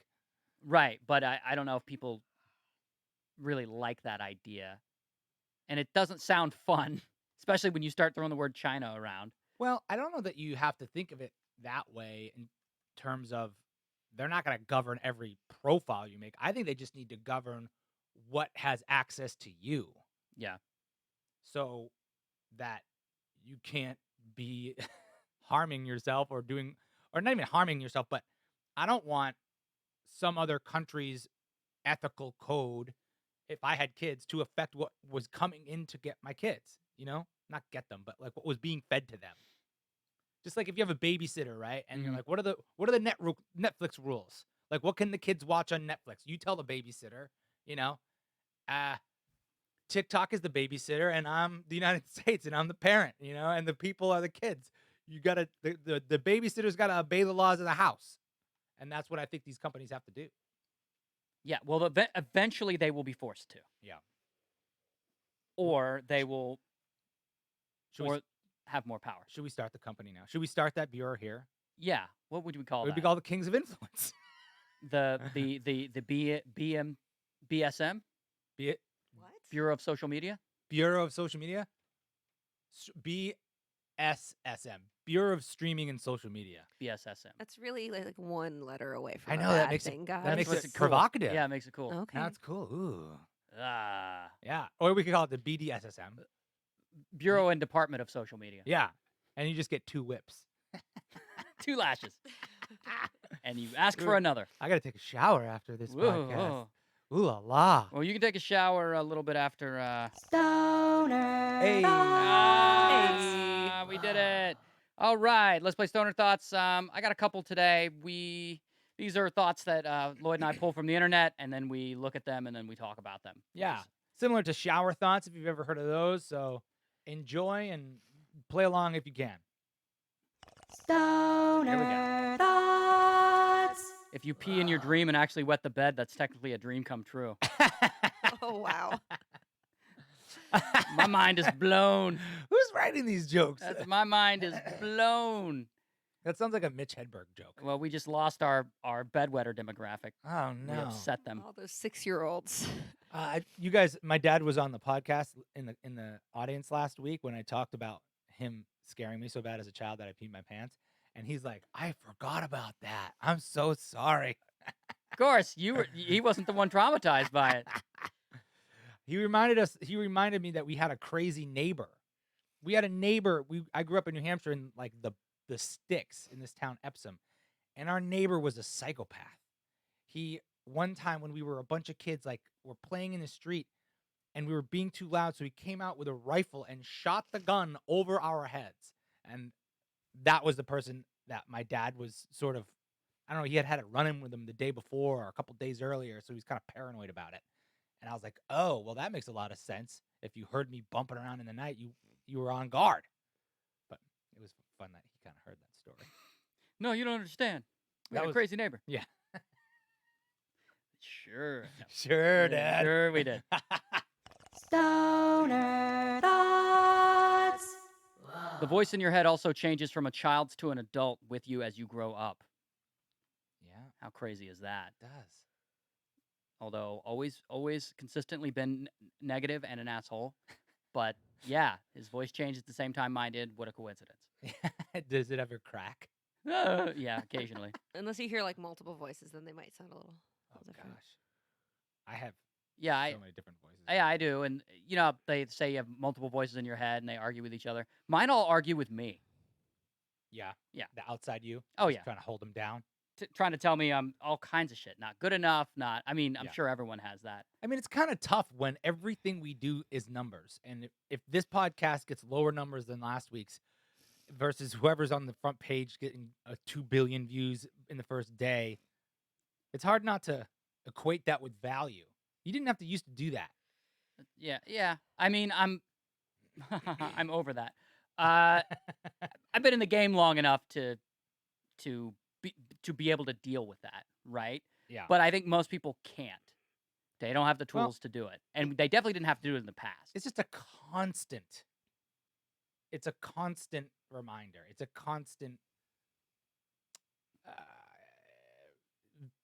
Right. But I don't know if people really like that idea. And it doesn't sound fun, especially when you start throwing the word China around. Well, I don't know that you have to think of it that way in terms of they're not going to govern every profile you make. I think they just need to govern what has access to you Yeah. so that you can't be harming yourself or not even harming yourself, but I don't want some other country's ethical code if I had kids, to affect what was coming in to get my kids, not get them, but like what was being fed to them. Just like if you have a babysitter, right? And you're Mhm. like, what are the Netflix rules? Like, what can the kids watch on Netflix? You tell the babysitter, you know, uh, TikTok is the babysitter, and I'm the United States, and I'm the parent, and the people are the kids. You gotta the babysitter's gotta obey the laws of the house, and that's what I think these companies have to do. Yeah, well, eventually they will be forced to, Yeah. or they will, Should we or have more power. should we start the company now? Should we start that bureau here? Yeah, what would we It call would be that? called the Kings of Influence. BSM, Be it What? Bureau of Social Media. Bureau of Social Media. BSSM, Bureau of Streaming and Social Media. BSSM. That's really like one letter away from I know a that bad makes thing, it guys. that makes Makes it it cool. provocative. Yeah, it makes it cool. Okay. That's cool. Ooh. Ah, Yeah. Or we could call it the BDSSM. Bureau and Department of Social Media. Yeah. And you just get 2 whips. 2 lashes, and you ask for another. I gotta take a shower after this Whoa, podcast. whoa. Ooh la la. Well, you can take a shower a little bit after. Stoner Hey. Ah, we did it. All right, let's play Stoner Thoughts. I got a couple today. These are thoughts that Lloyd and I pull from the internet, and then we look at them, and then we talk about them. Yeah. Similar to shower thoughts, if you've ever heard of those. So enjoy and play along if you can. Stoner Thoughts. If you pee in your dream and actually wet the bed, that's technically a dream come true. Oh, wow. My mind is blown. Who's writing these jokes? My mind is blown. That sounds like a Mitch Hedberg joke. Well, we just lost our bedwetter demographic. Oh We no. upset them. All those 6-year-olds. You guys, my dad was on the podcast in the audience last week when I talked about him scaring me so bad as a child that I peed my pants, and he's like, "I forgot about that. I'm so sorry." Of course, he wasn't the one traumatized by it. He reminded me that we had a crazy neighbor. We had a neighbor. I grew up in New Hampshire in like the sticks in this town, Epsom, and our neighbor was a psychopath. One time when we were a bunch of kids, like were playing in the street, and we were being too loud, so he came out with a rifle and shot the gun over our heads. And that was the person that my dad was sort of, I don't know, he had a run-in with him the day before or a couple days earlier, so he was kind of paranoid about it. And I was like, oh, well, that makes a lot of sense. If you heard me bumping around in the night, you were on guard. But it was fun that he kind of heard that story. No, you don't understand. We That had a was- crazy neighbor. Yeah. Sure. No. Sure, Yeah, Dad. Sure, we did. Stoner Thoughts. The voice in your head also changes from a child's to an adult with you as you grow up. Yeah, How crazy is that? it does. Although always consistently been negative and an asshole. But yeah, his voice changed at the same time mine did. What a coincidence. Does it ever crack? Yeah, occasionally. Unless you hear like multiple voices, then they might sound a little Oh different. gosh, I have Yeah, so many different voices. yeah, I do. And they say you have multiple voices in your head and they argue with each other. Mine all argue with me. Yeah, Yeah. The outside you. Oh, just yeah. trying to hold them down. Trying to tell me I'm all kinds of shit. Not good enough. I'm Yeah. sure everyone has that. I mean, it's kind of tough when everything we do is numbers, and if this podcast gets lower numbers than last week's, versus whoever's on the front page getting 2 billion views in the first day, it's hard not to equate that with value. You didn't have to used to do that. Yeah. I mean, I'm I'm over that. I've been in the game long enough to be able to deal with that, right? Yeah. But I think most people can't. They don't have the Well, tools to do it, and they definitely didn't have to do it in the past. It's just a constant. It's a constant reminder. It's a constant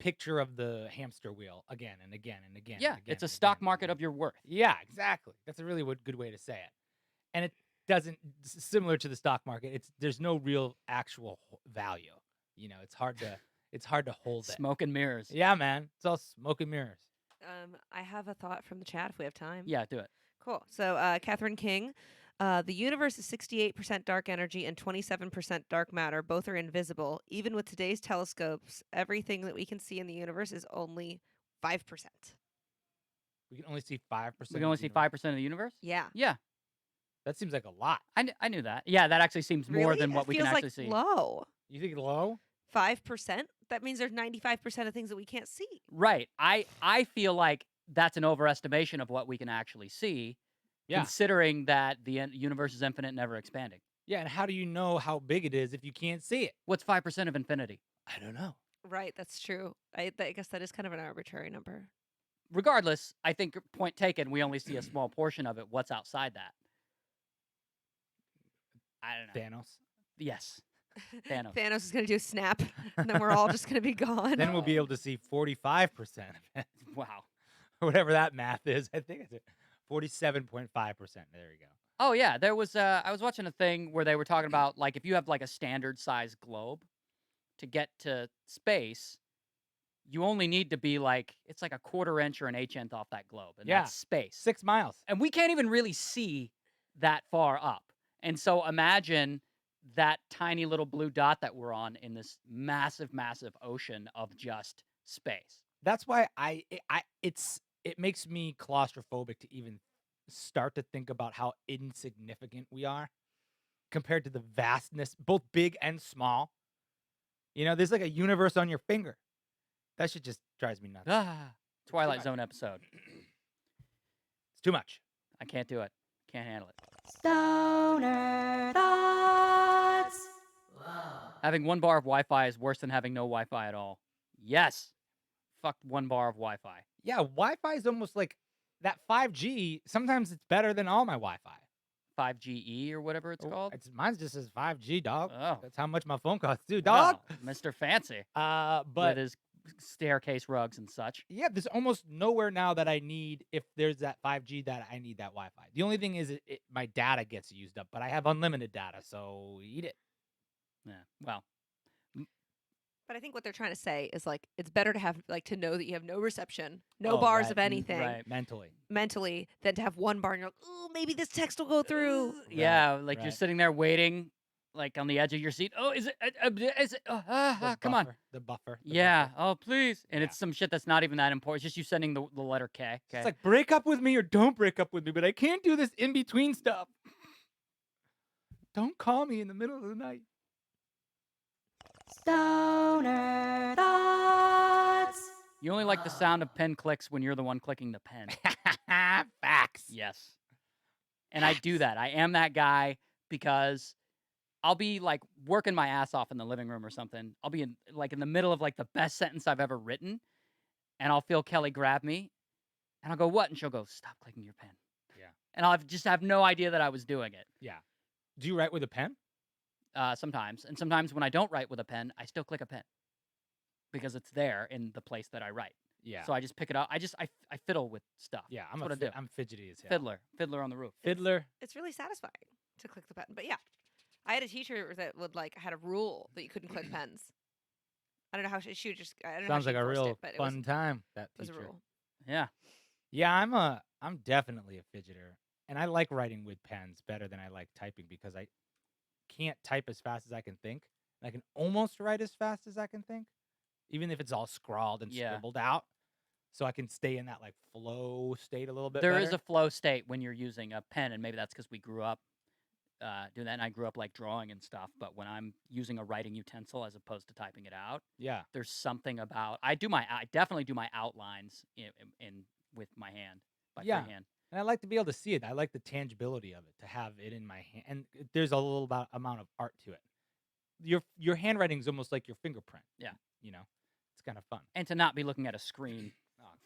picture of the hamster wheel again and again and again. Yeah, and again it's a and stock again. market of your worth. Yeah, exactly. That's a really good way to say it. And it doesn't similar to the stock market. There's no real actual value. It's hard to hold it. Smoke and mirrors. Yeah, man. It's all smoke and mirrors. I have a thought from the chat if we have time. Yeah, do it. Cool. So, Catherine King, the universe is 68% dark energy and 27% dark matter. Both are invisible. Even with today's telescopes, everything that we can see in the universe is only 5%. We can only see 5%. We can only see 5% of the universe? Yeah. Yeah. That seems like a lot. I knew that. Yeah, that actually seems more Really? than what It we can feels actually like see. low. You think low? 5%? That means there's 95% of things that we can't see. Right. I feel like that's an overestimation of what we can actually see, Yeah. considering that the universe is infinite and ever expanding. Yeah, and how do you know how big it is if you can't see it? What's 5% of infinity? I don't know. Right, that's true. I guess that is kind of an arbitrary number. Regardless, I think point taken, we only see a small portion of it. What's outside that? I don't know. Thanos. Yes. Thanos. Thanos is going to do a snap, and then we're all just going to be gone. Then we'll be able to see 45% of it. Wow. Or whatever that math is. I think it's 47.5%. There you go. Oh yeah, there was I was watching a thing where they were talking about like if you have like a standard size globe to get to space, you only need to be like it's like a quarter inch or an eighth off that globe, and Yeah. that's space. 6 miles. And we can't even really see that far up. And so imagine that tiny little blue dot that we're on in this massive, massive ocean of just space. That's why it makes me claustrophobic to even start to think about how insignificant we are compared to the vastness, both big and small. You know, there's like a universe on your finger. That shit just drives me nuts. Ah, Twilight much. Zone episode. It's too much. I can't do it. Can't handle it. Stoner Thoughts. Having 1 bar of Wi-Fi is worse than having no Wi-Fi at all. Yes. Fuck 1 bar of Wi-Fi. Yeah, Wi-Fi is almost like that 5G. Sometimes it's better than all my Wi-Fi. 5GE or whatever it's called. Mine's just says 5G, dog. Oh. That's how much my phone costs too, dog. Wow, Mr. Fancy. But with his staircase rugs and such. Yeah, there's almost nowhere now that I need, if there's that 5G data, I need that Wi-Fi. The only thing is my data gets used up, but I have unlimited data, so eat it. Yeah, well. But I think what they're trying to say is like it's better to have like to know that you have no reception, no Oh, bars right, of anything right. mentally than to have 1 bar and you're like, oh, maybe this text will go through. Yeah, like you're right. sitting there waiting, like on the edge of your seat. Oh, is it? Come on. The buffer. Yeah. Oh, please. And Yeah. it's some shit that's not even that important. It's just you sending the letter K. Okay. It's like, break up with me or don't break up with me, but I can't do this in between stuff. Don't call me in the middle of the night. Stoner Thoughts. You only like the sound of pen clicks when you're the one clicking the pen. Facts. Yes. And I do that. I am that guy because I'll be like working my ass off in the living room or something. I'll be in the middle of like the best sentence I've ever written, and I'll feel Kelly grab me, and I'll go, "What?" And she'll go, "Stop clicking your pen." Yeah. And I'll just have no idea that I was doing it. Yeah. Do you write with a pen? Sometimes, and sometimes when I don't write with a pen, I still click a pen because it's there in the place that I write. Yeah. So I just pick it up. I fiddle with stuff. Yeah, That's what I do. I'm fidgety as hell. Fiddler on the roof. Fiddler. It's really satisfying to click the button. But yeah, I had a teacher that would like had a rule that you couldn't click pens. I don't know how she would just. I don't know how Sounds she like a enforced real it, but fun time. That it was a teacher. rule. Yeah. Yeah, I'm definitely a fidgeter, and I like writing with pens better than I like typing because I can't type as fast as I can think. I can almost write as fast as I can think, even if it's all scrawled and Yeah. scribbled out. So I can stay in that like flow state a little bit. There is better. a flow state when you're using a pen, and maybe that's because we grew up doing that, and I grew up like drawing and stuff. But when I'm using a writing utensil as opposed to typing it out, Yeah. there's something about I definitely do my outlines in with my hand by freehand. And I like to be able to see it. I like the tangibility of it, to have it in my hand. And there's a little amount of art to it. Your handwriting is almost like your fingerprint. Yeah. You know, it's kind of fun. And to not be looking at a screen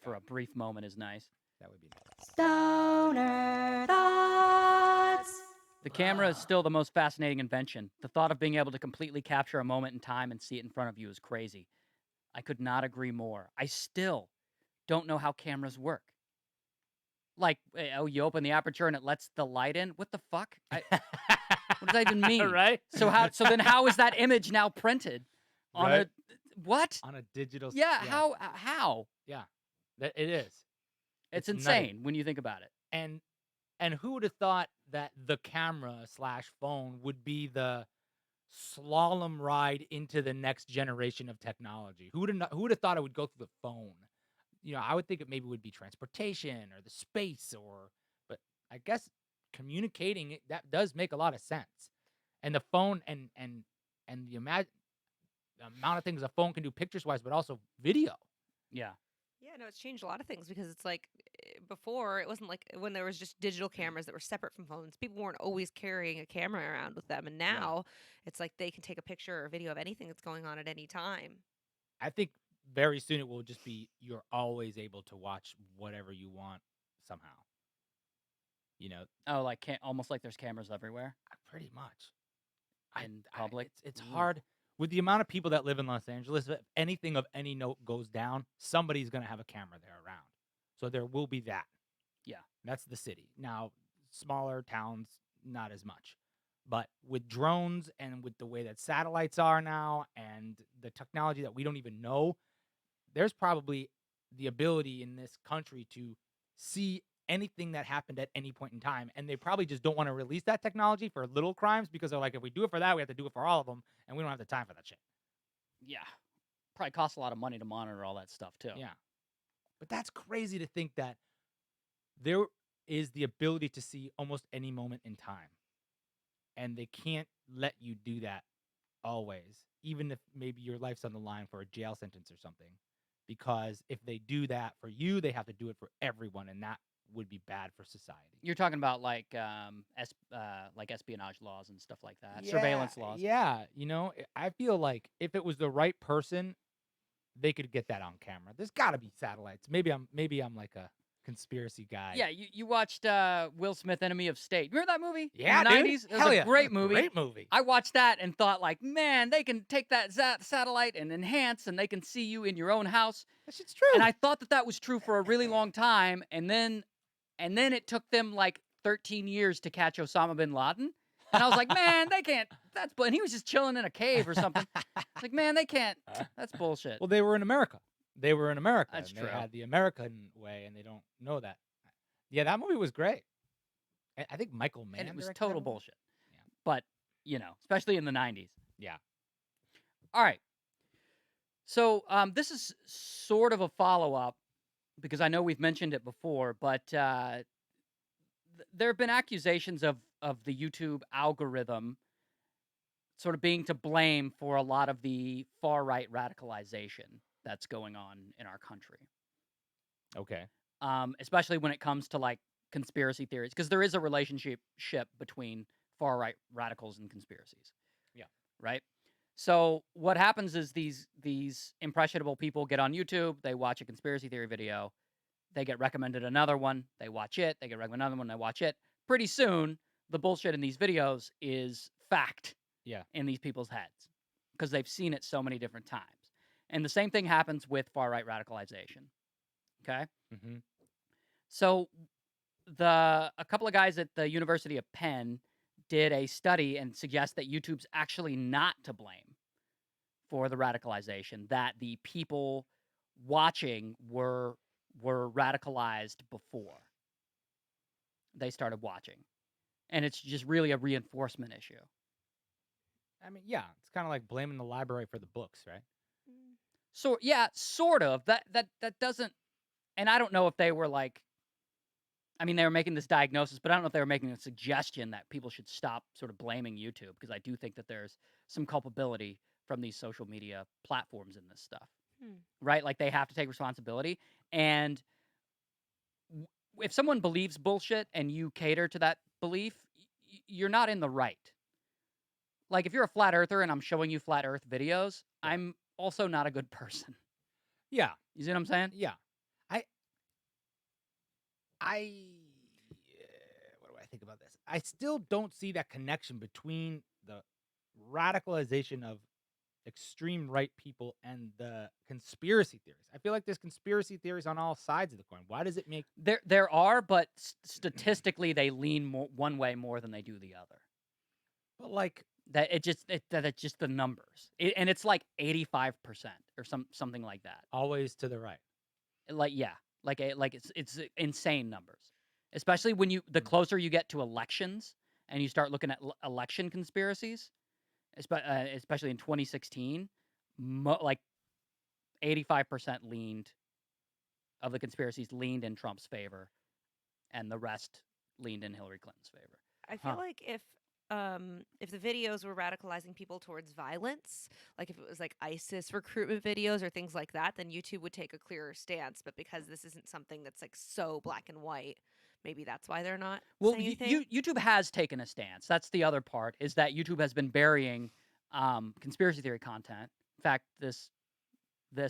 for a brief moment is nice. That would be nice. Stoner Thoughts. The camera is still the most fascinating invention. The thought of being able to completely capture a moment in time and see it in front of you is crazy. I could not agree more. I still don't know how cameras work. Like, you open the aperture and it lets the light in? What the fuck? What does that even mean? Right? So then how is that image now printed on Right. what? On a digital. Yeah, how? Yeah, it is. It's nutty. insane when you think about it. And who would have thought that the camera/phone would be the slalom ride into the next generation of technology? Who would have thought it would go through the phone? I would think it maybe would be transportation or the space but I guess communicating that does make a lot of sense. And the phone and the amount of things a phone can do pictures wise, but also video. Yeah. Yeah, no, it's changed a lot of things because it's like before it wasn't like when there was just digital cameras that were separate from phones. People weren't always carrying a camera around with them, and Yeah. now it's like they can take a picture or video of anything that's going on at any time. I think very soon it will just be you're always able to watch whatever you want somehow. Oh, like almost like there's cameras everywhere Pretty much. in public. It's Ooh. hard with the amount of people that live in Los Angeles. If anything of any note goes down, somebody's gonna have a camera there around. So there will be that. Yeah. That's the city. Now, smaller towns, not as much. But with drones and with the way that satellites are now and the technology that we don't even know, there's probably the ability in this country to see anything that happened at any point in time. And they probably just don't want to release that technology for little crimes because they're like, if we do it for that, we have to do it for all of them. And we don't have the time for that shit. Yeah. Probably costs a lot of money to monitor all that stuff too. Yeah. But that's crazy to think that there is the ability to see almost any moment in time. And they can't let you do that always, even if maybe your life's on the line for a jail sentence or something. Because if they do that for you, they have to do it for everyone, and that would be bad for society. You're talking about like espionage laws and stuff like that, surveillance laws. Yeah, I feel like if it was the right person, they could get that on camera. There's got to be satellites. Maybe I'm like a conspiracy guy. Yeah, you watched Will Smith, Enemy of State. Remember that movie? Yeah, in the 90s? It was Hell a yeah. great movie. Great movie. I watched that and thought, like, man, they can take that satellite and enhance, and they can see you in your own house. That shit's true. And I thought that was true for a really long time, and then it took them like 13 years to catch Osama bin Laden. And I was like, man, they can't. And he was just chilling in a cave or something. Like, man, they can't. That's bullshit. Well, they were in America. That's and true. They had the American way, and they don't know that. Yeah, that movie was great. I think Michael Mann. And it was directed total that movie. bullshit. Yeah. But, especially in the 90s. Yeah. All right. So this is sort of a follow-up because I know we've mentioned it before, but there have been accusations of the YouTube algorithm sort of being to blame for a lot of the far-right radicalization that's going on in our country. Okay. Especially when it comes to like conspiracy theories, because there is a relationship between far-right radicals and conspiracies. Yeah. Right? So what happens is these impressionable people get on YouTube, they watch a conspiracy theory video, they get recommended another one, they watch it, they get recommended another one, they watch it. Pretty soon, the bullshit in these videos is fact. Yeah. In these people's heads because they've seen it so many different times. And the same thing happens with far-right radicalization. Okay? Mm-hmm. So a couple of guys at the University of Penn did a study and suggest that YouTube's actually not to blame for the radicalization, that the people watching were radicalized before they started watching. And it's just really a reinforcement issue. I mean, yeah, it's kind of like blaming the library for the books, right? So yeah, sort of. That doesn't, and I don't know if they were like, I mean, they were making this diagnosis, but I don't know if they were making a suggestion that people should stop sort of blaming YouTube, because I do think that there's some culpability from these social media platforms in this stuff, right? Like they have to take responsibility, and if someone believes bullshit and you cater to that belief, you're not in the right. Like, if you're a flat earther and I'm showing you flat earth videos, yeah. I'm also not a good person. Yeah. You see what I'm saying? Yeah. What do I think about this? I still don't see that connection between the radicalization of extreme right people and the conspiracy theories. I feel like there's conspiracy theories on all sides of the coin. Why does it make... There are, but statistically they lean one way more than they do the other. But like... It's just the numbers. And it's like 85% or something like that. Always to the right. Like, yeah. Like it's insane numbers. Especially when the closer you get to elections and you start looking at election conspiracies, especially in 2016, like 85% leaned of the conspiracies leaned in Trump's favor, and the rest leaned in Hillary Clinton's favor. I feel like if the videos were radicalizing people towards violence, like if it was like ISIS recruitment videos or things like that, then YouTube would take a clearer stance. But because this isn't something that's like so black and white, maybe that's why they're not Well, saying anything. YouTube has taken a stance. That's the other part, is that YouTube has been burying conspiracy theory content. In fact, this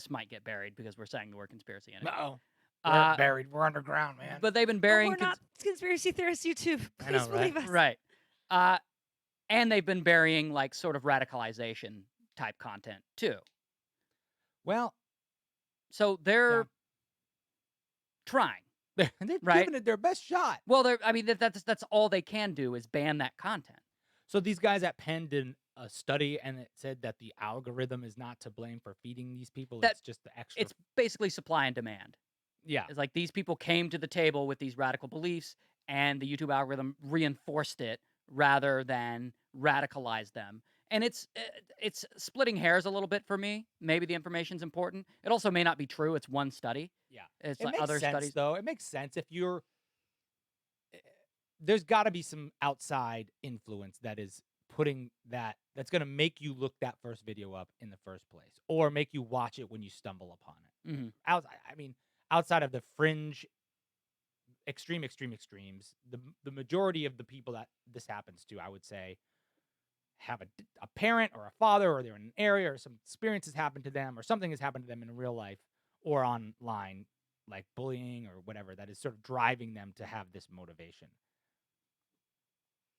might get buried because we're saying the word conspiracy in it. Uh-oh. We're buried. We're underground, man. But they've been But burying we're not conspiracy theorists, YouTube. I know, Please believe us. right. And they've been burying like sort of radicalization type content too. Well, So they're Yeah. trying. they're Right. giving it their best shot. Well, I mean, that's all they can do is ban that content. So these guys at Penn did a study, and it said that the algorithm is not to blame for feeding these people. That- It's just the extra. It's basically supply and demand. Yeah. It's like these people came to the table with these radical beliefs, and the YouTube algorithm reinforced it rather than radicalize them. And it's splitting hairs a little bit for me. Maybe the information's important. It also may not be true. It's one study. Yeah. It's It like makes other sense, studies. though. It makes sense if you're. There's got to be some outside influence that is putting that's going to make you look that first video up in the first place, or make you watch it when you stumble upon it. Mhm. Outside of the fringe, extremes, the majority of the people that this happens to, I would say, have a parent or a father, or they're in an area, or some experiences happen to them, or something has happened to them in real life or online, like bullying or whatever, that is sort of driving them to have this motivation.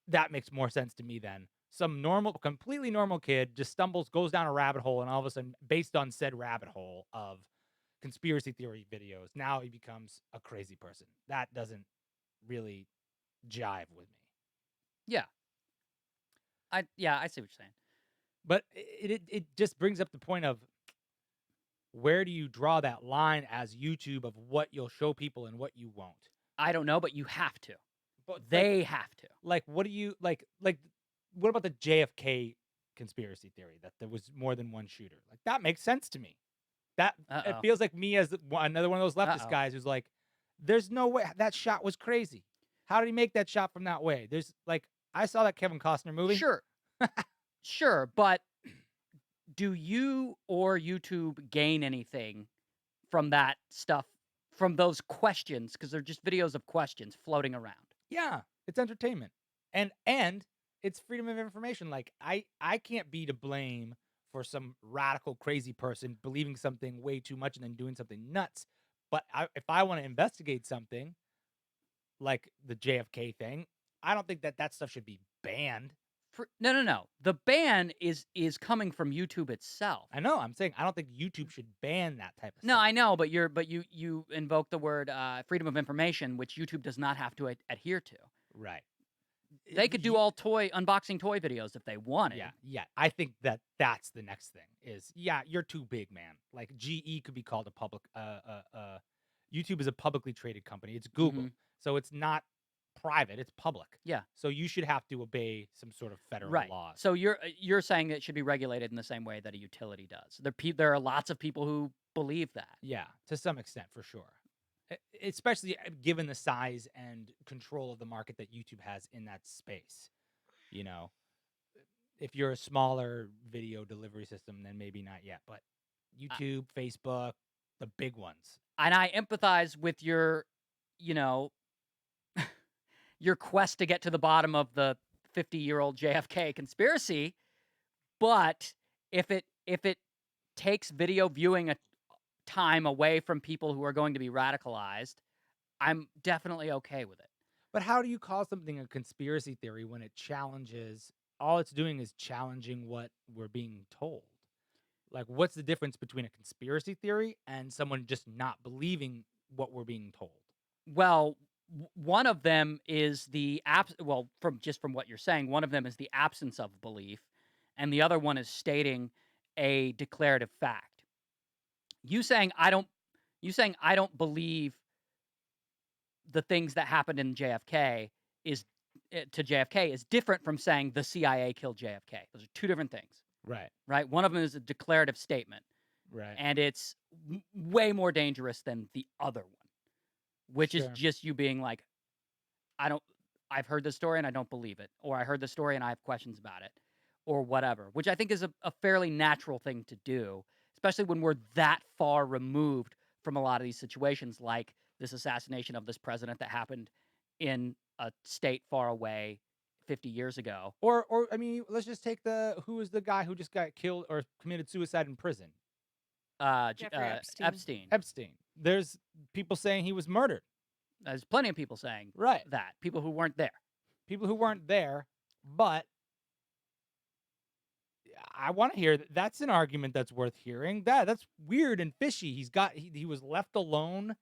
That makes more sense to me than some completely normal kid just goes down a rabbit hole, and all of a sudden, based on said rabbit hole of conspiracy theory videos, now he becomes a crazy person. That doesn't really jive with me. Yeah. I see what you're saying. But it just brings up the point of, where do you draw that line as YouTube of what you'll show people and what you won't? I don't know, but you have to. But They have to. like, what do you like? What about the JFK conspiracy theory that there was more than one shooter? Like, that makes sense to me. That it Uh-oh. feels like me as another one of those leftist Uh-oh. guys who's like, there's no way that shot was crazy. How did he make that shot from that way? There's like, I saw that Kevin Costner movie. Sure. Sure, but do you or YouTube gain anything from that stuff, from those questions? Because they're just videos of questions floating around. Yeah, it's entertainment, and it's freedom of information. Like, I can't be to blame for some radical crazy person believing something way too much and then doing something nuts. But if I want to investigate something like the JFK thing, I don't think that stuff should be banned. No. The ban is coming from YouTube itself. I know. I'm saying I don't think YouTube should ban that type of No, stuff. I know, but you invoke the word freedom of information, which YouTube does not have to adhere to. Right. They could do all unboxing toy videos if they wanted. Yeah. I think that's the next thing is, you're too big, man. Like, GE could be called a public. YouTube is a publicly traded company. It's Google, Mhm. so it's not private. It's public. Yeah. So you should have to obey some sort of federal Right. laws. So you're saying that it should be regulated in the same way that a utility does. There are lots of people who believe that. Yeah, to some extent, for sure. Especially given the size and control of the market that YouTube has in that space. You know, if you're a smaller video delivery system, then maybe not yet. But YouTube, Facebook, the big ones. And I empathize with your, your quest to get to the bottom of the 50-year-old JFK conspiracy, but if it takes video viewing time away from people who are going to be radicalized, I'm definitely okay with it. But how do you call something a conspiracy theory when all it's doing is challenging what we're being told? Like, what's the difference between a conspiracy theory and someone just not believing what we're being told? Well, one of them is from what you're saying, one of them is the absence of belief, and the other one is stating a declarative fact. You saying I don't believe the things that happened in JFK is different from saying the CIA killed JFK. Those are two different things. Right. Right? One of them is a declarative statement. Right. and it's way more dangerous than the other one, which is Sure. just you being like, I don't. I've heard this story and I don't believe it, or I heard this story and I have questions about it, or whatever. Which I think is a fairly natural thing to do, especially when we're that far removed from a lot of these situations, like this assassination of this president that happened in a state far away 50 years ago. Or I mean, let's just take who was the guy who just got killed or committed suicide in prison? Jeffrey Epstein. Epstein. Epstein. There's people saying he was murdered. There's plenty of people saying Right. that. People who weren't there. People who weren't there, but I want to hear that's an argument that's worth hearing. That's weird and fishy. He was left alone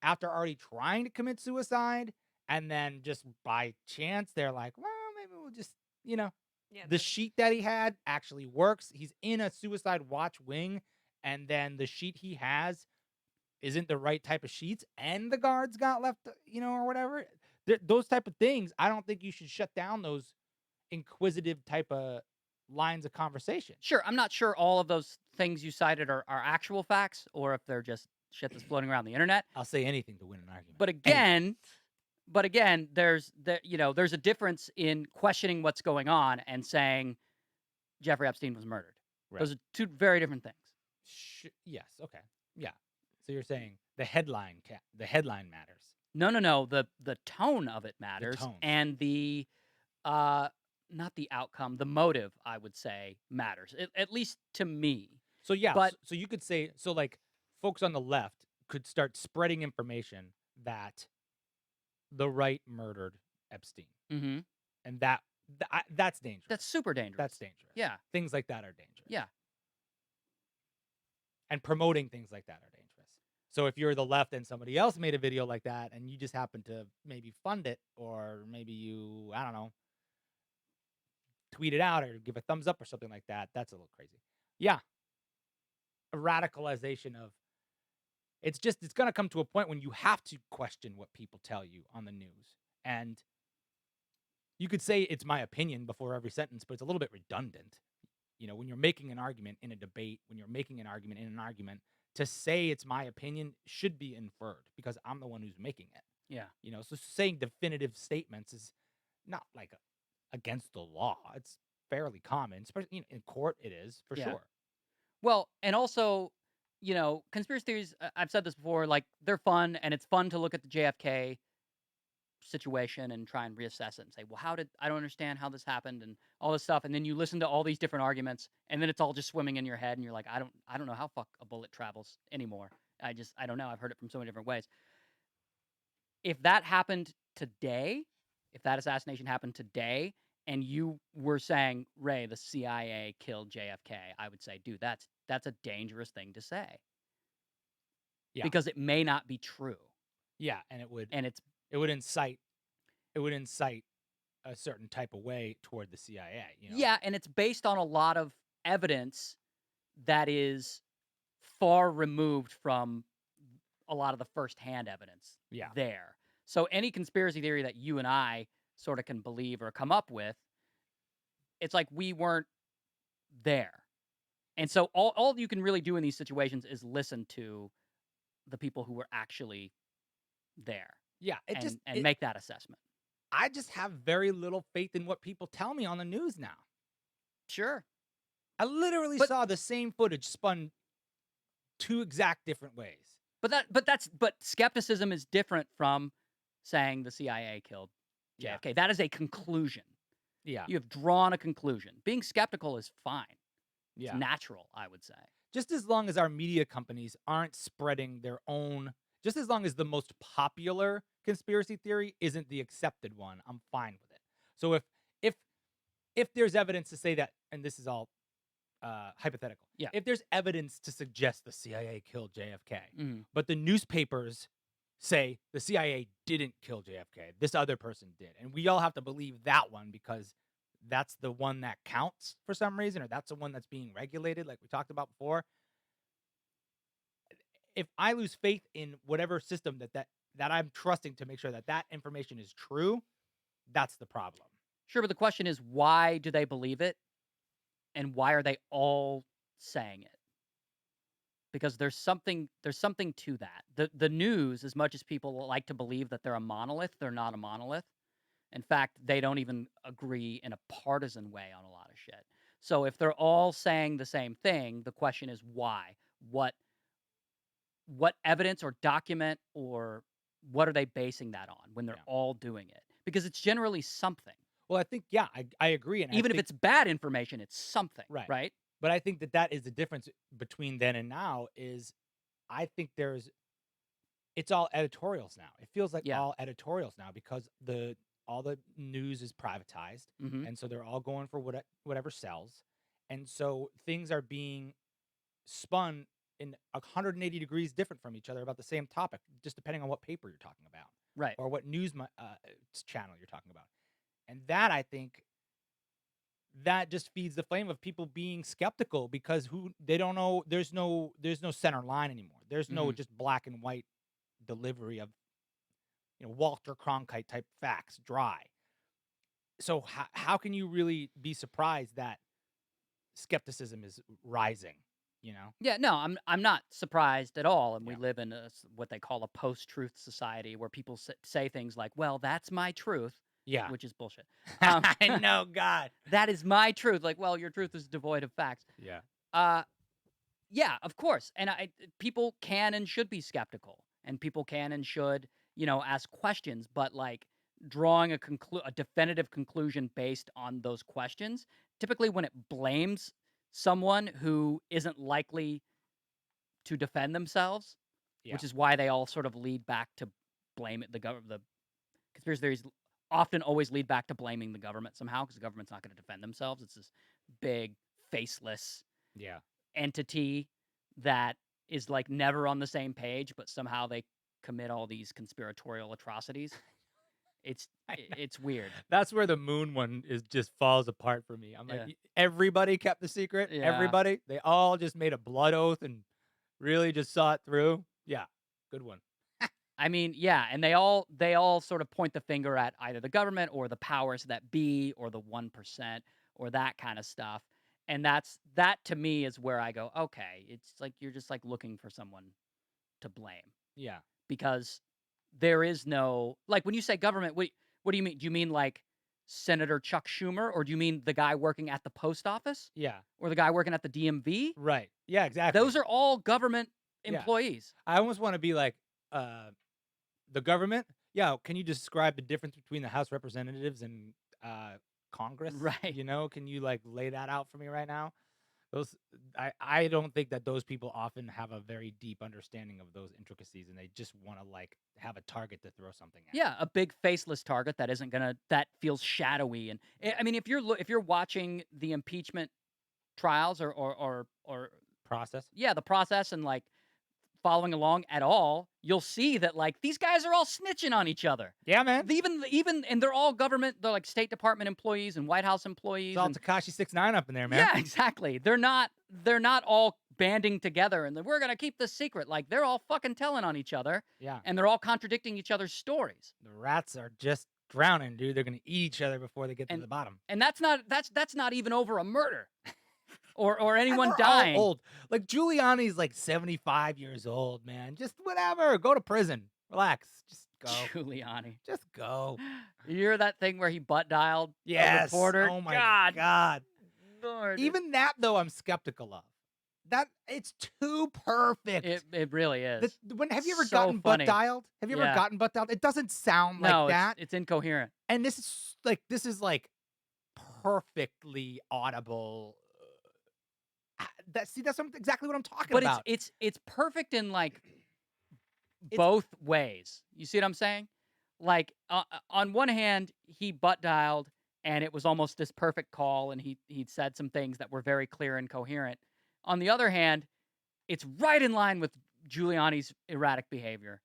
after already trying to commit suicide, and then just by chance they're like, well, maybe we'll just, you know, Yeah, the sheet that he had actually works. He's in a suicide watch wing, and then the sheet he has isn't the right type of sheets, and the guards got left, or whatever. Those type of things, I don't think you should shut down those inquisitive type of lines of conversation. Sure, I'm not sure all of those things you cited are actual facts or if they're just shit that's floating around the internet. I'll say anything to win an argument. But again, there's a difference in questioning what's going on and saying Jeffrey Epstein was murdered. Right. Those are two very different things. Yes. Okay. Yeah. So you're saying the headline matters. No. The tone of it matters, tone. and the not the outcome, the motive, I would say, matters. At least to me. So yeah, But so you could say, so like folks on the left could start spreading information that the right murdered Epstein, mm-hmm. and that's dangerous. That's super dangerous. That's dangerous. Yeah. Things like that are dangerous. Yeah. And promoting things like that are dangerous. So if you're the left and somebody else made a video like that and you just happen to maybe fund it, or maybe you, I don't know, tweet it out or give a thumbs up or something like that, that's a little crazy. Yeah. A radicalization of it's going to come to a point when you have to question what people tell you on the news. And you could say it's my opinion before every sentence, but it's a little bit redundant. When you're making an argument in a debate, when you're making an argument in an argument, to say it's my opinion should be inferred because I'm the one who's making it. Yeah. So saying definitive statements is not like against the law. It's fairly common, especially in court. It is for sure. Well, and also, conspiracy theories, I've said this before, like they're fun, and it's fun to look at the JFK situation and try and reassess it and say, well, I don't understand how this happened and all this stuff. And then you listen to all these different arguments, and then it's all just swimming in your head, and you're like, I don't know how a bullet travels anymore. I don't know. I've heard it from so many different ways. If that happened today, if that assassination happened today, and you were saying, Ray, the CIA killed JFK, I would say, dude, that's a dangerous thing to say. Yeah. Because it may not be true. Yeah, and it would incite a certain type of way toward the CIA. Yeah, and it's based on a lot of evidence that is far removed from a lot of the firsthand evidence there. So any conspiracy theory that you and I sort of can believe or come up with, it's like we weren't there. And so all you can really do in these situations is listen to the people who were actually there. Yeah, and make that assessment. I just have very little faith in what people tell me on the news now. Sure. I literally saw the same footage spun two exact different ways. But skepticism is different from saying the CIA killed JFK. Yeah. That is a conclusion. Yeah. You have drawn a conclusion. Being skeptical is fine. Yeah. It's natural, I would say. Just as long as our media companies aren't spreading their own, just as long as the most popular conspiracy theory isn't the accepted one, I'm fine with it. So if there's evidence to say that, and this is all hypothetical. Yeah. If there's evidence to suggest the CIA killed JFK, but the newspapers say the CIA didn't kill JFK, this other person did, and we all have to believe that one because that's the one that counts for some reason, or that's the one that's being regulated, like we talked about before. If I lose faith in whatever system that I'm trusting to make sure that information is true, that's the problem. Sure, but the question is, why do they believe it? And why are they all saying it? because there's something to that. The news, as much as people like to believe that they're a monolith, they're not a monolith. In fact, they don't even agree in a partisan way on a lot of shit. So if they're all saying the same thing, the question is why? What evidence or document or what are they basing that on when they're Yeah. all doing it? Because it's generally something. Well, I think I agree, and Even I if think, it's bad information, it's something, right. right? But I think that is the difference between then and now. Is I think it's all editorials now. It feels like Yeah. all editorials now because all the news is privatized, Mhm. and so they're all going for whatever sells, and so things are being spun in 180 degrees different from each other about the same topic, just depending on what paper you're talking about Right. or what news channel you're talking about, and that I think that just feeds the flame of people being skeptical because they don't know. There's no center line anymore. There's no Mhm. just black and white delivery of Walter Cronkite type facts dry. So how can you really be surprised that skepticism is rising? Yeah, no, I'm not surprised at all, and we Yeah. live in what they call a post-truth society where people say things like, "Well, that's my truth," Yeah. which is bullshit. Um, I know, God. that is my truth. Like, well, your truth is devoid of facts. Yeah. Uh, yeah, of course, and people can and should be skeptical, and people can and should, ask questions, but like drawing a definitive conclusion based on those questions, typically when it blames someone who isn't likely to defend themselves, Yeah. which is why they all sort of lead back to blame it. The conspiracy theories often always lead back to blaming the government somehow because the government's not going to defend themselves. It's this big, faceless Yeah. entity that is like never on the same page, but somehow they commit all these conspiratorial atrocities. It's I know. it's weird. That's where the moon one just falls apart for me. I'm like, Yeah. everybody kept the secret. Yeah. Everybody, they all just made a blood oath and really just saw it through. Yeah, good one. I mean, yeah, and they all sort of point the finger at either the government or the powers that be or the 1% or that kind of stuff. And that to me is where I go, okay, it's like you're just like looking for someone to blame Yeah, because there is no like when you say government, what do you mean? Do you mean like Senator Chuck Schumer or do you mean the guy working at the post office yeah, or the guy working at the DMV? right. Yeah, exactly. Those are all government Yeah. employees. I almost want to be like, the government. Yeah, can you describe the difference between the House Representatives and Congress? Right. Can you like lay that out for me right now? Those I don't think that those people often have a very deep understanding of those intricacies, and they just want to like have a target to throw something at. Yeah, a big faceless target that feels shadowy, and I mean, if you're watching the impeachment trials or Process. yeah, the process and like following along at all, you'll see that like these guys are all snitching on each other. Yeah, man. Even and they're all government. They're like State Department employees and White House employees. It's all And Takashi 6ix9ine up in there, man. yeah, exactly. They're not all banding together and we're gonna keep this secret. Like they're all fucking telling on each other. Yeah. And they're all contradicting each other's stories. The rats are just drowning, dude. They're gonna eat each other before they get to And the bottom. And that's not even over a murder. Or anyone And they're dying. all old. Like Giuliani's like 75 years old, man. Just whatever. Go to prison. Relax. Just go. Giuliani. Just go. You hear that thing where he butt dialed a Yes. reporter? Oh my God. Lord. Even that though, I'm skeptical of. That it's too perfect. It really is. Have you ever So gotten funny. butt dialed? Have you ever Yeah. gotten butt dialed? It doesn't sound No, like that. it's incoherent. And this is like perfectly audible. That's exactly what I'm talking But about. it's perfect in like It's- both ways. You see what I'm saying? Like on one hand, he butt dialed and it was almost this perfect call and he'd said some things that were very clear and coherent. On the other hand, it's right in line with Giuliani's erratic behavior.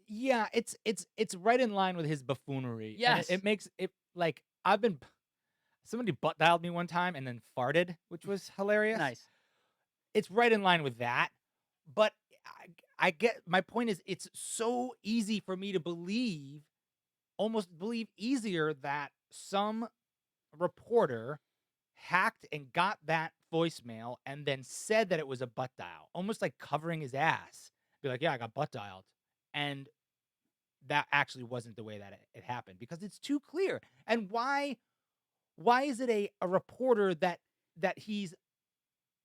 Yeah, it's right in line with his buffoonery. And Yes. it makes it like somebody butt dialed me one time and then farted, which was hilarious. Nice. It's right in line with that. But I get my point is it's so easy for me to almost believe easier that some reporter hacked and got that voicemail and then said that it was a butt dial, almost like covering his ass. Be like, yeah, I got butt dialed. And that actually wasn't the way that it happened because it's too clear. And why is it a reporter that he's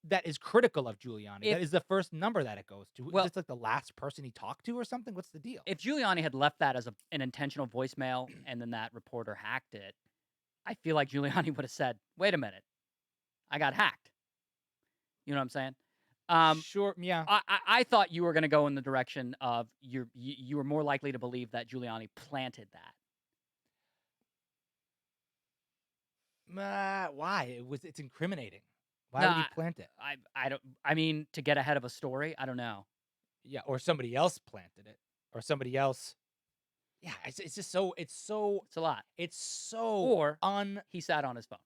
that is critical of Giuliani? That is the first number that it goes to. Is this like the last person he talked to or something? What's the deal? If Giuliani had left that as an intentional voicemail and then that reporter hacked it, I feel like Giuliani would have said, "Wait a minute, I got hacked." You know what I'm saying? Sure, yeah. I thought you were going to go in the direction of you were more likely to believe that Giuliani planted that. Why? It's incriminating. Why would he plant it? I don't. I mean, to get ahead of a story. I don't know. Yeah, or somebody else planted it, or somebody else. Yeah, it's just so It's a lot. It's so Or he sat on his phone.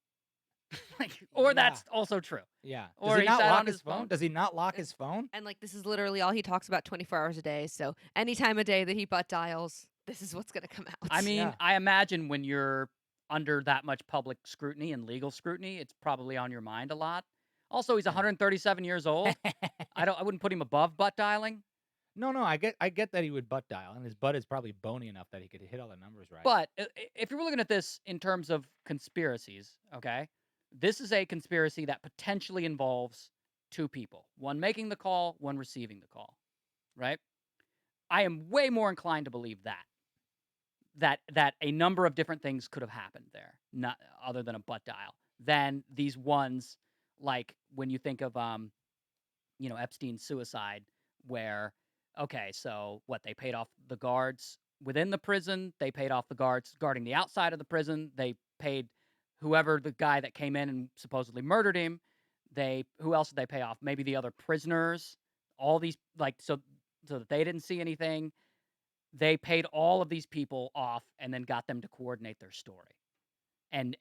Or that's also true. Yeah. Or Does he not sat lock on his phone? Does he not lock his phone? And like this is literally all he talks about 24 hours a day. So any time of day that he butt dials, this is what's gonna come out. I mean, I imagine when you're under that much public scrutiny and legal scrutiny, it's probably on your mind a lot. Also, he's 137 years old. I wouldn't put him above butt dialing. No, I get that he would butt dial, and his butt is probably bony enough that he could hit all the numbers right. But if you're looking at this in terms of conspiracies, okay, this is a conspiracy that potentially involves two people, one making the call, one receiving the call, right? I am way more inclined to believe that a number of different things could have happened there, not other than a butt dial, than these ones like when you think of Epstein's suicide, where okay, so what, they paid off the guards within the prison, they paid off the guards guarding the outside of the prison, they paid whoever the guy that came in and supposedly murdered him, who else did they pay off? Maybe the other prisoners, all these so that they didn't see anything. They paid all of these people off and then got them to coordinate their story. And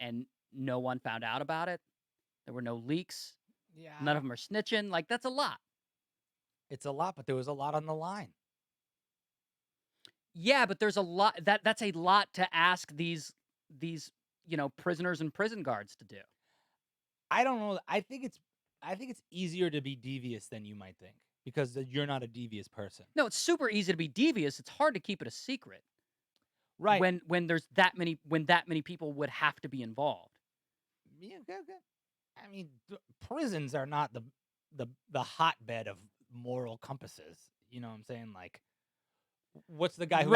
no one found out about it. There were no leaks. Yeah. None of them are snitching. Like, that's a lot. It's a lot, but there was a lot on the line. Yeah, but there's a lot that's a lot to ask these prisoners and prison guards to do. I don't know. I think it's easier to be devious than you might think because you're not a devious person. No, it's super easy to be devious. It's hard to keep it a secret. Right. When there's that many people would have to be involved. Yeah, okay. I mean, prisons are not the hotbed of moral compasses. You know what I'm saying? Like, what's the guy who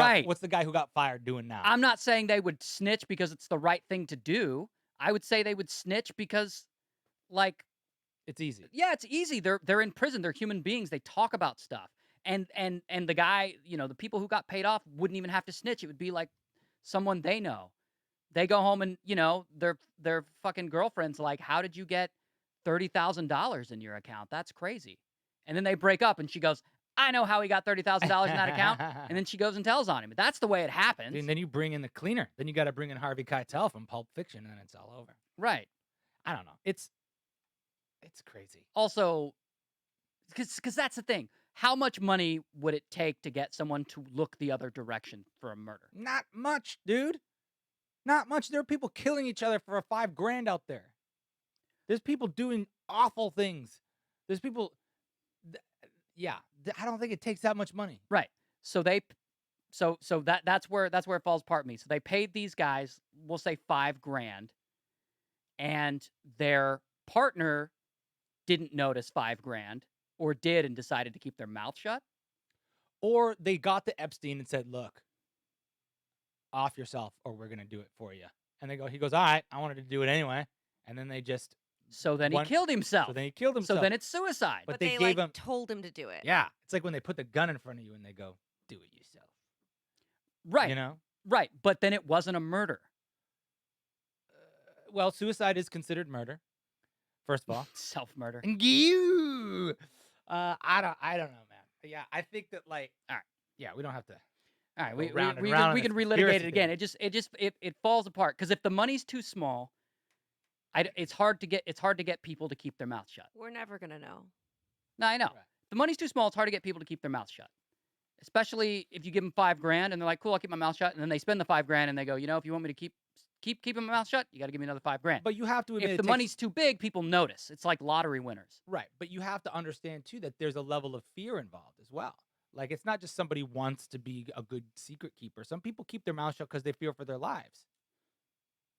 got fired doing now? I'm not saying they would snitch because it's the right thing to do. I would say they would snitch because, like, it's easy. Yeah, it's easy. They're in prison. They're human beings. They talk about stuff. And the guy, the people who got paid off wouldn't even have to snitch. It would be like someone they know. They go home and, their fucking girlfriend's like, "How did you get $30,000 in your account? That's crazy." And then they break up and she goes, "I know how he got $30,000 in that account." And then she goes and tells on him. That's the way it happens. And then you bring in the cleaner. Then you got to bring in Harvey Keitel from Pulp Fiction, and then it's all over. Right. I don't know. It's crazy. Also, because that's the thing. How much money would it take to get someone to look the other direction for a murder? Not much, dude. Not much. There are people killing each other for $5,000 out there. There's people doing awful things. There's people. Yeah, I don't think it takes that much money. Right. So that's where it falls apart for me. So they paid these guys, we'll say $5,000, and their partner didn't notice $5,000, or did and decided to keep their mouth shut. Or they got to Epstein and said, "Look, off yourself, or we're gonna do it for you." And he goes, "All right, I wanted to do it anyway." And then they just. So then he killed himself. So then he killed himself. So then it's suicide. But they gave him told him to do it. Yeah, it's like when they put the gun in front of you and they go, "Do it yourself." Right. Right. But then it wasn't a murder. Well, suicide is considered murder. First of all, self-murder. I don't know, man. Yeah, I think that all right. Yeah, we don't have to. All right, we can relitigate it again. It falls apart because if the money's too small, it's hard to get people to keep their mouth shut. We're never gonna know. No, I know. Right. The money's too small. It's hard to get people to keep their mouth shut, especially if you give them $5,000 and they're like, "Cool, I'll keep my mouth shut," and then they spend the $5,000 and they go, "If you want me to keep my mouth shut. You got to give me another $5,000. But you have to admit, If the money's too big, people notice. It's like lottery winners. right. But you have to understand too that there's a level of fear involved as well. Like it's not just somebody wants to be a good secret keeper. Some people keep their mouth shut because they fear for their lives,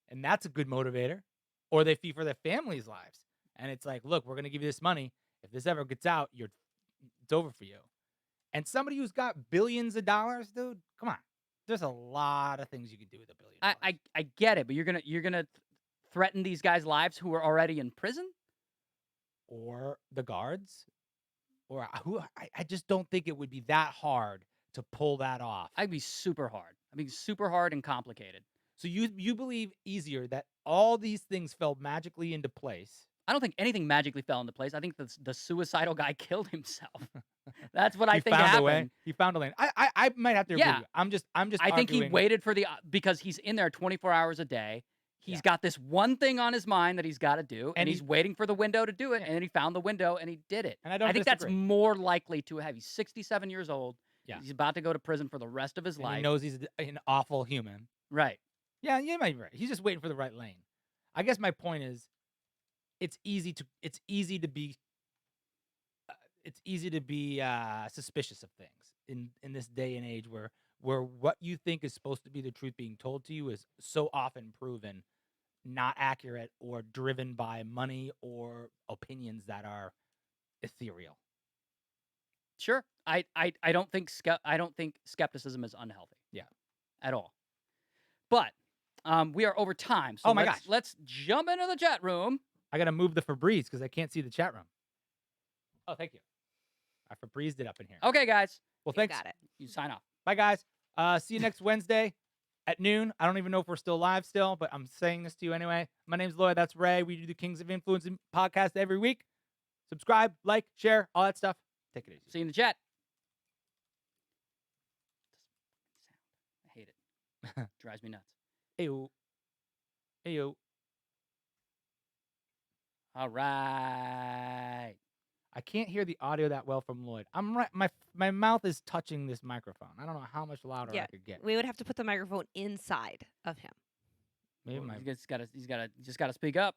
and that's a good motivator. Or they fear for their family's lives, and it's like, look, we're gonna give you this money. If this ever gets out, it's over for you. And somebody who's got billions of dollars, dude, come on. There's a lot of things you can do with $1 billion. I get it, but you're gonna threaten these guys' lives who are already in prison? Or the guards, or who I just don't think it would be that hard to pull that off. I'd be super hard. I'd be super hard and complicated. So you believe easier that all these things fell magically into place. I don't think anything magically fell into place. I think the suicidal guy killed himself. That's what I think found happened. a way. He found a lane. I might have to agree Yeah. with you. I'm just I think he arguing. waited for because he's in there 24 hours a day. He's got this one thing on his mind that he's got to do, and he's waiting for the window to do it, and then he found the window, and he did it. And I think that's more likely to have. He's 67 years old. Yeah. He's about to go to prison for the rest of his life. He knows he's an awful human. Right. Yeah, you might be right. He's just waiting for the right lane. I guess my point is, it's easy to be suspicious of things in this day and age where what you think is supposed to be the truth being told to you is so often proven not accurate or driven by money or opinions that are ethereal. Sure. I don't think skepticism is unhealthy. Yeah. At all. But we are over time. So Oh my gosh. Let's jump into the chat room. I got to move the Febreze because I can't see the chat room. Oh, thank you. I Febrezed it up in here. Okay, guys. Well, thanks. Got it. You sign off. Bye, guys. See you next Wednesday at noon. I don't even know if we're still live still, but I'm saying this to you anyway. My name's Lloyd. That's Ray. We do the Kings of Influence podcast every week. Subscribe, like, share, all that stuff. Take it easy. See you in the chat. I hate it. Drives me nuts. Ayo. Ayo. All right. I can't hear the audio that well from Lloyd. I'm right. My mouth is touching this microphone. I don't know how much louder I could get. We would have to put the microphone inside of him. Maybe Well, he's gotta speak up.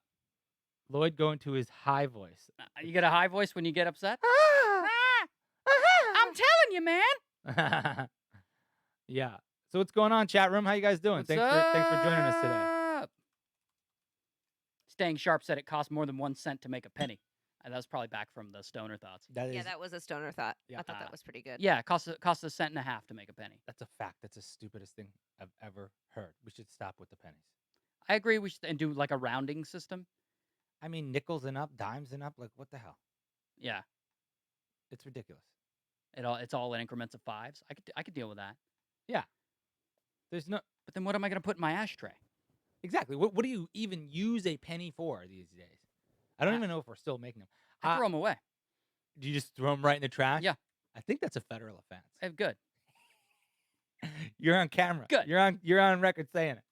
Lloyd go into his high voice. You get a high voice when you get upset? I'm telling you, man. Yeah. So what's going on, chat room? How you guys doing? Thanks for joining us today. Staying Sharp said it costs more than 1 cent to make a penny. That was probably back from the stoner thoughts. That was a stoner thought. Yeah. I thought that was pretty good. Yeah, it costs $1.50 to make a penny. That's a fact. That's the stupidest thing I've ever heard. We should stop with the pennies. I agree. We should and do like a rounding system. I mean, nickels and up, dimes and up. Like, what the hell? Yeah, it's ridiculous. It's all in increments of fives. I could deal with that. Yeah. There's no. But then what am I going to put in my ashtray? Exactly. What do you even use a penny for these days? I don't even know if we're still making them. I throw them away. Do you just throw them right in the trash? Yeah. I think that's a federal offense. Good. You're on camera. Good. You're on record saying it.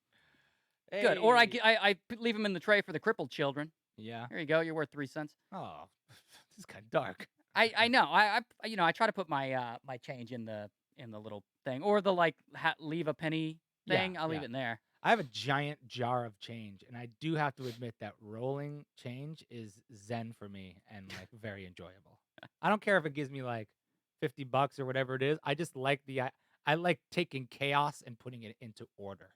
Hey. Good. Or I leave them in the tray for the crippled children. Yeah. Here you go. You're worth 3 cents. Oh, this is kind of dark. I know. I try to put my my change in the little thing or the leave a penny thing. Yeah, I'll leave it in there. I have a giant jar of change, and I do have to admit that rolling change is zen for me and very enjoyable. I don't care if it gives me like $50 or whatever it is. I just like I like taking chaos and putting it into order,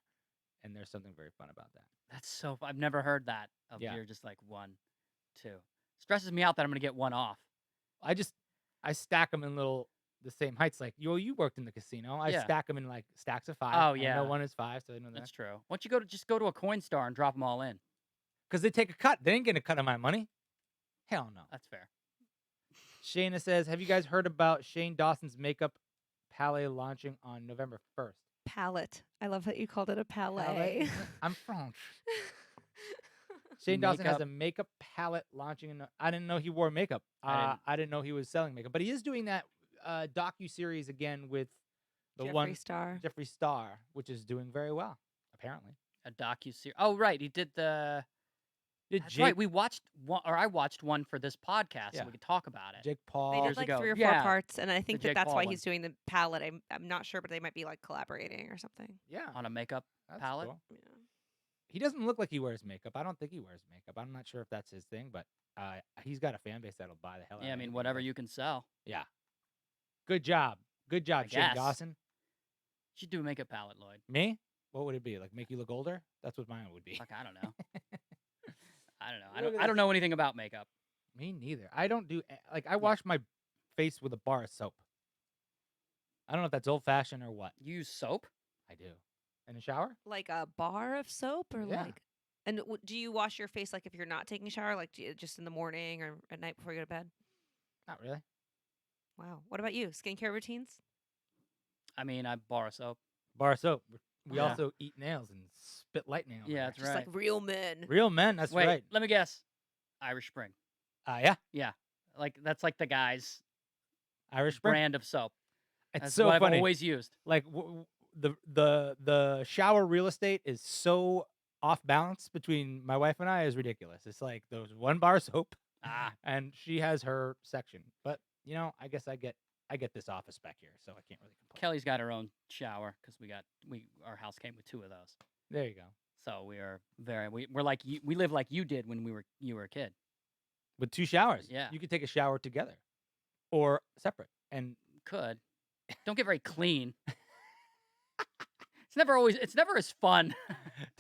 and there's something very fun about that. That's so. I've never heard that of Yeah. you're just like 1, 2. Stresses me out that I'm gonna get one off. I stack them in the same heights. Like you worked in the casino. I Yeah. stack them in like stacks of 5. Oh, I yeah. know one is 5, so I know that. That's true. Once you go to a coin star and drop them all in. Because they take a cut. They ain't getting a cut of my money. Hell no. That's fair. Shayna says, have you guys heard about Shane Dawson's makeup palette launching on November 1st? Palette. I love that you called it a palette. I'm French. Shane Dawson has a makeup palette launching. I didn't know he wore makeup. I didn't know he was selling makeup. But he is doing that docu-series again with the Jeffree Star, which is doing very well, apparently. A docu-series. Oh, right. He did the... That's Jake, right. We watched one, or I watched one for this podcast, so we could talk about it. Jake Paul. They did years like ago. 3 or 4 Yeah. parts, and I think The Jake that's Paul why one. he's doing the palette. I'm not sure, but they might be like collaborating or something. Yeah. On a makeup That's palette. cool. Yeah. He doesn't look like he wears makeup. I don't think he wears makeup. I'm not sure if that's his thing, but he's got a fan base that'll buy the hell out Yeah, I of mean, anything he whatever does. you can sell, Yeah. Good job. Good job, I Shane guess. Dawson. You should do a makeup palette, Lloyd. Me? What would it be? Like make you look older? That's what mine would be. Fuck, I don't know. I don't know. Look at I don't this. know anything about makeup. Me neither. I don't do like I wash my face with a bar of soap. I don't know if that's old fashioned or what. You use soap? I do. In the shower? Like a bar of soap, or Yeah. like? And do you wash your face like if you're not taking a shower, like just in the morning or at night before you go to bed? Not really. Wow. What about you? Skincare routines? I mean, I borrow soap. Bar of soap. We Yeah. also eat nails and spit lightning. over Yeah, there. that's Just right. like real men. Real men. That's Wait, right. let me guess. Irish Spring. Yeah. Yeah, like that's like the guy's Irish Spring. brand of soap. It's That's so what funny. I've always used. Like the shower real estate is so off balance between my wife and I is ridiculous. It's like those one bar of soap, and she has her section. But you know, I guess I get this office back here, so I can't really complain. Kelly's got her own shower because our house came with 2 of those. There you go. So we're like we live like you did when you were a kid. With 2 showers. Yeah. You could take a shower together, or separate, and Could. Don't get very clean. It's never as fun.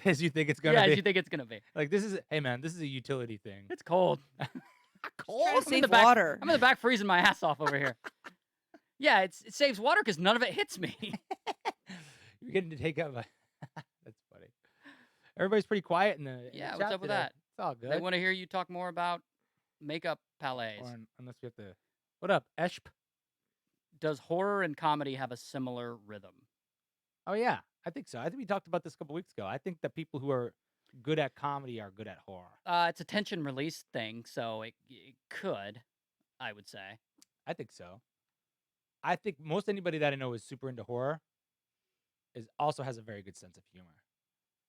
as you think it's gonna yeah, be. as you think it's gonna be. Like this is, hey man, this is a utility thing. It's cold. Trying to I'm in save the back. water. I'm in the back freezing my ass off over here. Yeah, it saves water because none of it hits me. You're getting to take up. That's funny. Everybody's pretty quiet in the Yeah, chat what's up with today. that? It's all good. They want to hear you talk more about makeup palettes. Unless we have to. What up, Eshp? Does horror and comedy have a similar rhythm? Oh yeah, I think so. I think we talked about this a couple weeks ago. I think that people who are good at comedy are good at horror. It's a tension release thing, so it could, I would say. I think so. I think most anybody that I know is super into horror also has a very good sense of humor,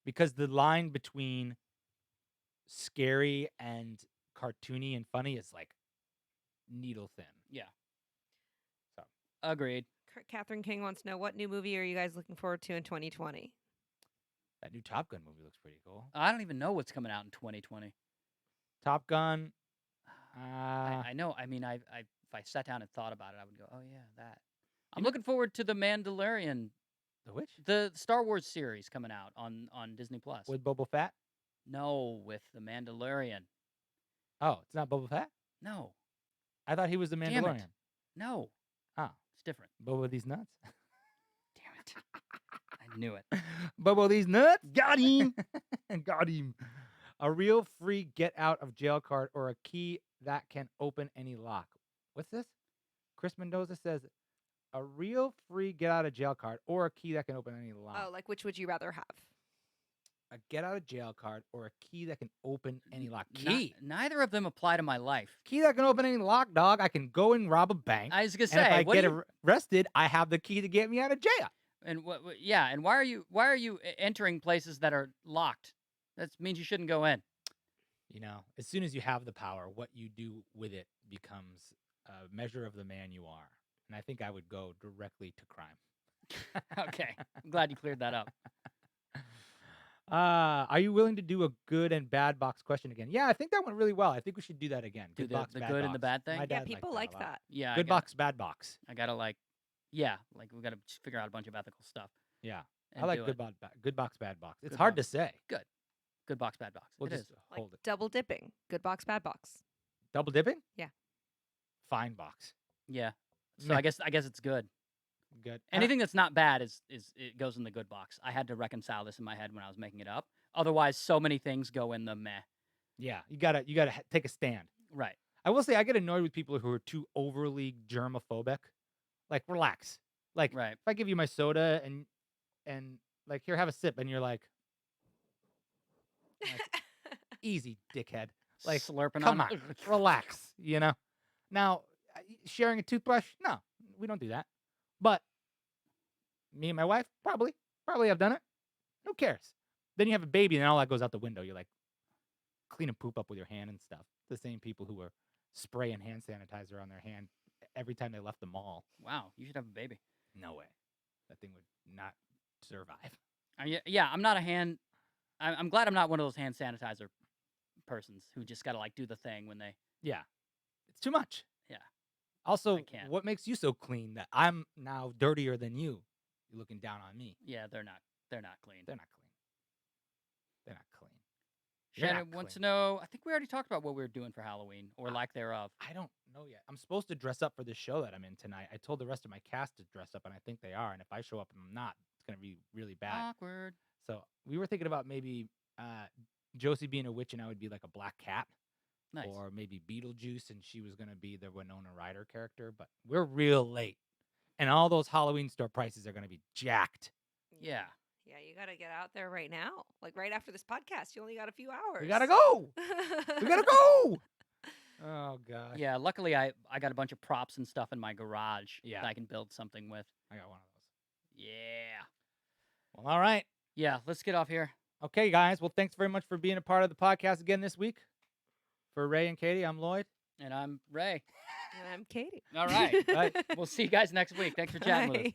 because the line between scary and cartoony and funny is like needle thin. Yeah. So agreed. Catherine King wants to know, what new movie are you guys looking forward to in 2020? That new Top Gun movie looks pretty cool. I don't even know what's coming out in 2020. Top Gun. I know. I mean, if I sat down and thought about it, I would go, "Oh yeah, that." I'm looking forward to the Mandalorian, The which? the Star Wars series coming out on Disney Plus. With Boba Fett? No, with the Mandalorian. Oh, it's not Boba Fett? No, I thought he was the Damn it. Mandalorian. no, Oh, it's different. Boba these nuts. Damn it! I knew it. Bobo these nuts. Got him. Got him. A real free get out of jail card or a key that can open any lock. What's this? Chris Mendoza says a real free get out of jail card or a key that can open any lock. Oh, like which would you rather have? A get out of jail card or a key that can open any lock. Ni- neither of them apply to my life. Key that can open any lock, dog. I can go and rob a bank. I was gonna and if say, I what get do you, arrested, I have the key to get me out of jail. and yeah, and why are you entering places that are locked? That means you shouldn't go in. You know, as soon as you have the power, what you do with it becomes a measure of the man you are. And I think I would go directly to crime. Okay, I'm glad you cleared that up. Are you willing to do a good and bad box question again? Yeah, I think that went really well. I think we should do that again. Do Good the box, bad good and the box. bad thing? My Yeah, dad people liked like a lot. that. Yeah, Good box, bad box. I gotta we gotta figure out a bunch of ethical stuff. Yeah, I and like do good it. box, good box, bad box. It's Good hard box. to say. Good box, bad box. We'll It just is. Like hold it. double dipping. Good box, bad box. Double dipping? Yeah. Fine box. Yeah. So Meh. I guess it's good. Good. Anything that's not bad is it goes in the good box. I had to reconcile this in my head when I was making it up. Otherwise, so many things go in the meh. Yeah, you gotta take a stand. Right. I will say I get annoyed with people who are too overly germophobic. Like, relax. Like, Right. if I give you my soda and like, here, have a sip, and you're like easy, dickhead. Like, slurping come on. on, relax. You know. Now, sharing a toothbrush? No, we don't do that. But me and my wife probably have done it. Who cares? Then you have a baby, and all that goes out the window. You're like cleaning poop up with your hand and stuff. The same people who were spraying hand sanitizer on their hand every time they left the mall. Wow, you should have a baby. No way. That thing would not survive. Yeah, I'm not a hand. I'm glad I'm not one of those hand sanitizer persons who just got to like do the thing when they. Yeah, it's too much. Yeah. Also, can't. what makes you so clean that I'm now dirtier than you? You're looking down on me. Yeah, they're not. They're not clean. They're not clean. They're not clean. You're Shannon not wants to clean. know. I think we already talked about what we were doing for Halloween or lack thereof. I don't know yet. I'm supposed to dress up for this show that I'm in tonight. I told the rest of my cast to dress up, and I think they are. And if I show up and I'm not, it's gonna be really bad. Awkward. So we were thinking about maybe Josie being a witch and I would be like a black cat. Nice. Or maybe Beetlejuice and she was gonna be the Winona Ryder character. But we're real late, and all those Halloween store prices are gonna be jacked. Yeah. Yeah, you got to get out there right now. Like right after this podcast, you only got a few hours. We gotta go. We gotta go. Oh gosh. Yeah. Luckily, I got a bunch of props and stuff in my garage Yeah. that I can build something with. I got one of those. Yeah. Well, all right. Yeah. Let's get off here. Okay, guys. Well, thanks very much for being a part of the podcast again this week. For Ray and Katie, I'm Lloyd. And I'm Ray. And I'm Katie. All right. Bye. We'll see you guys next week. Thanks for chatting with us. Bye.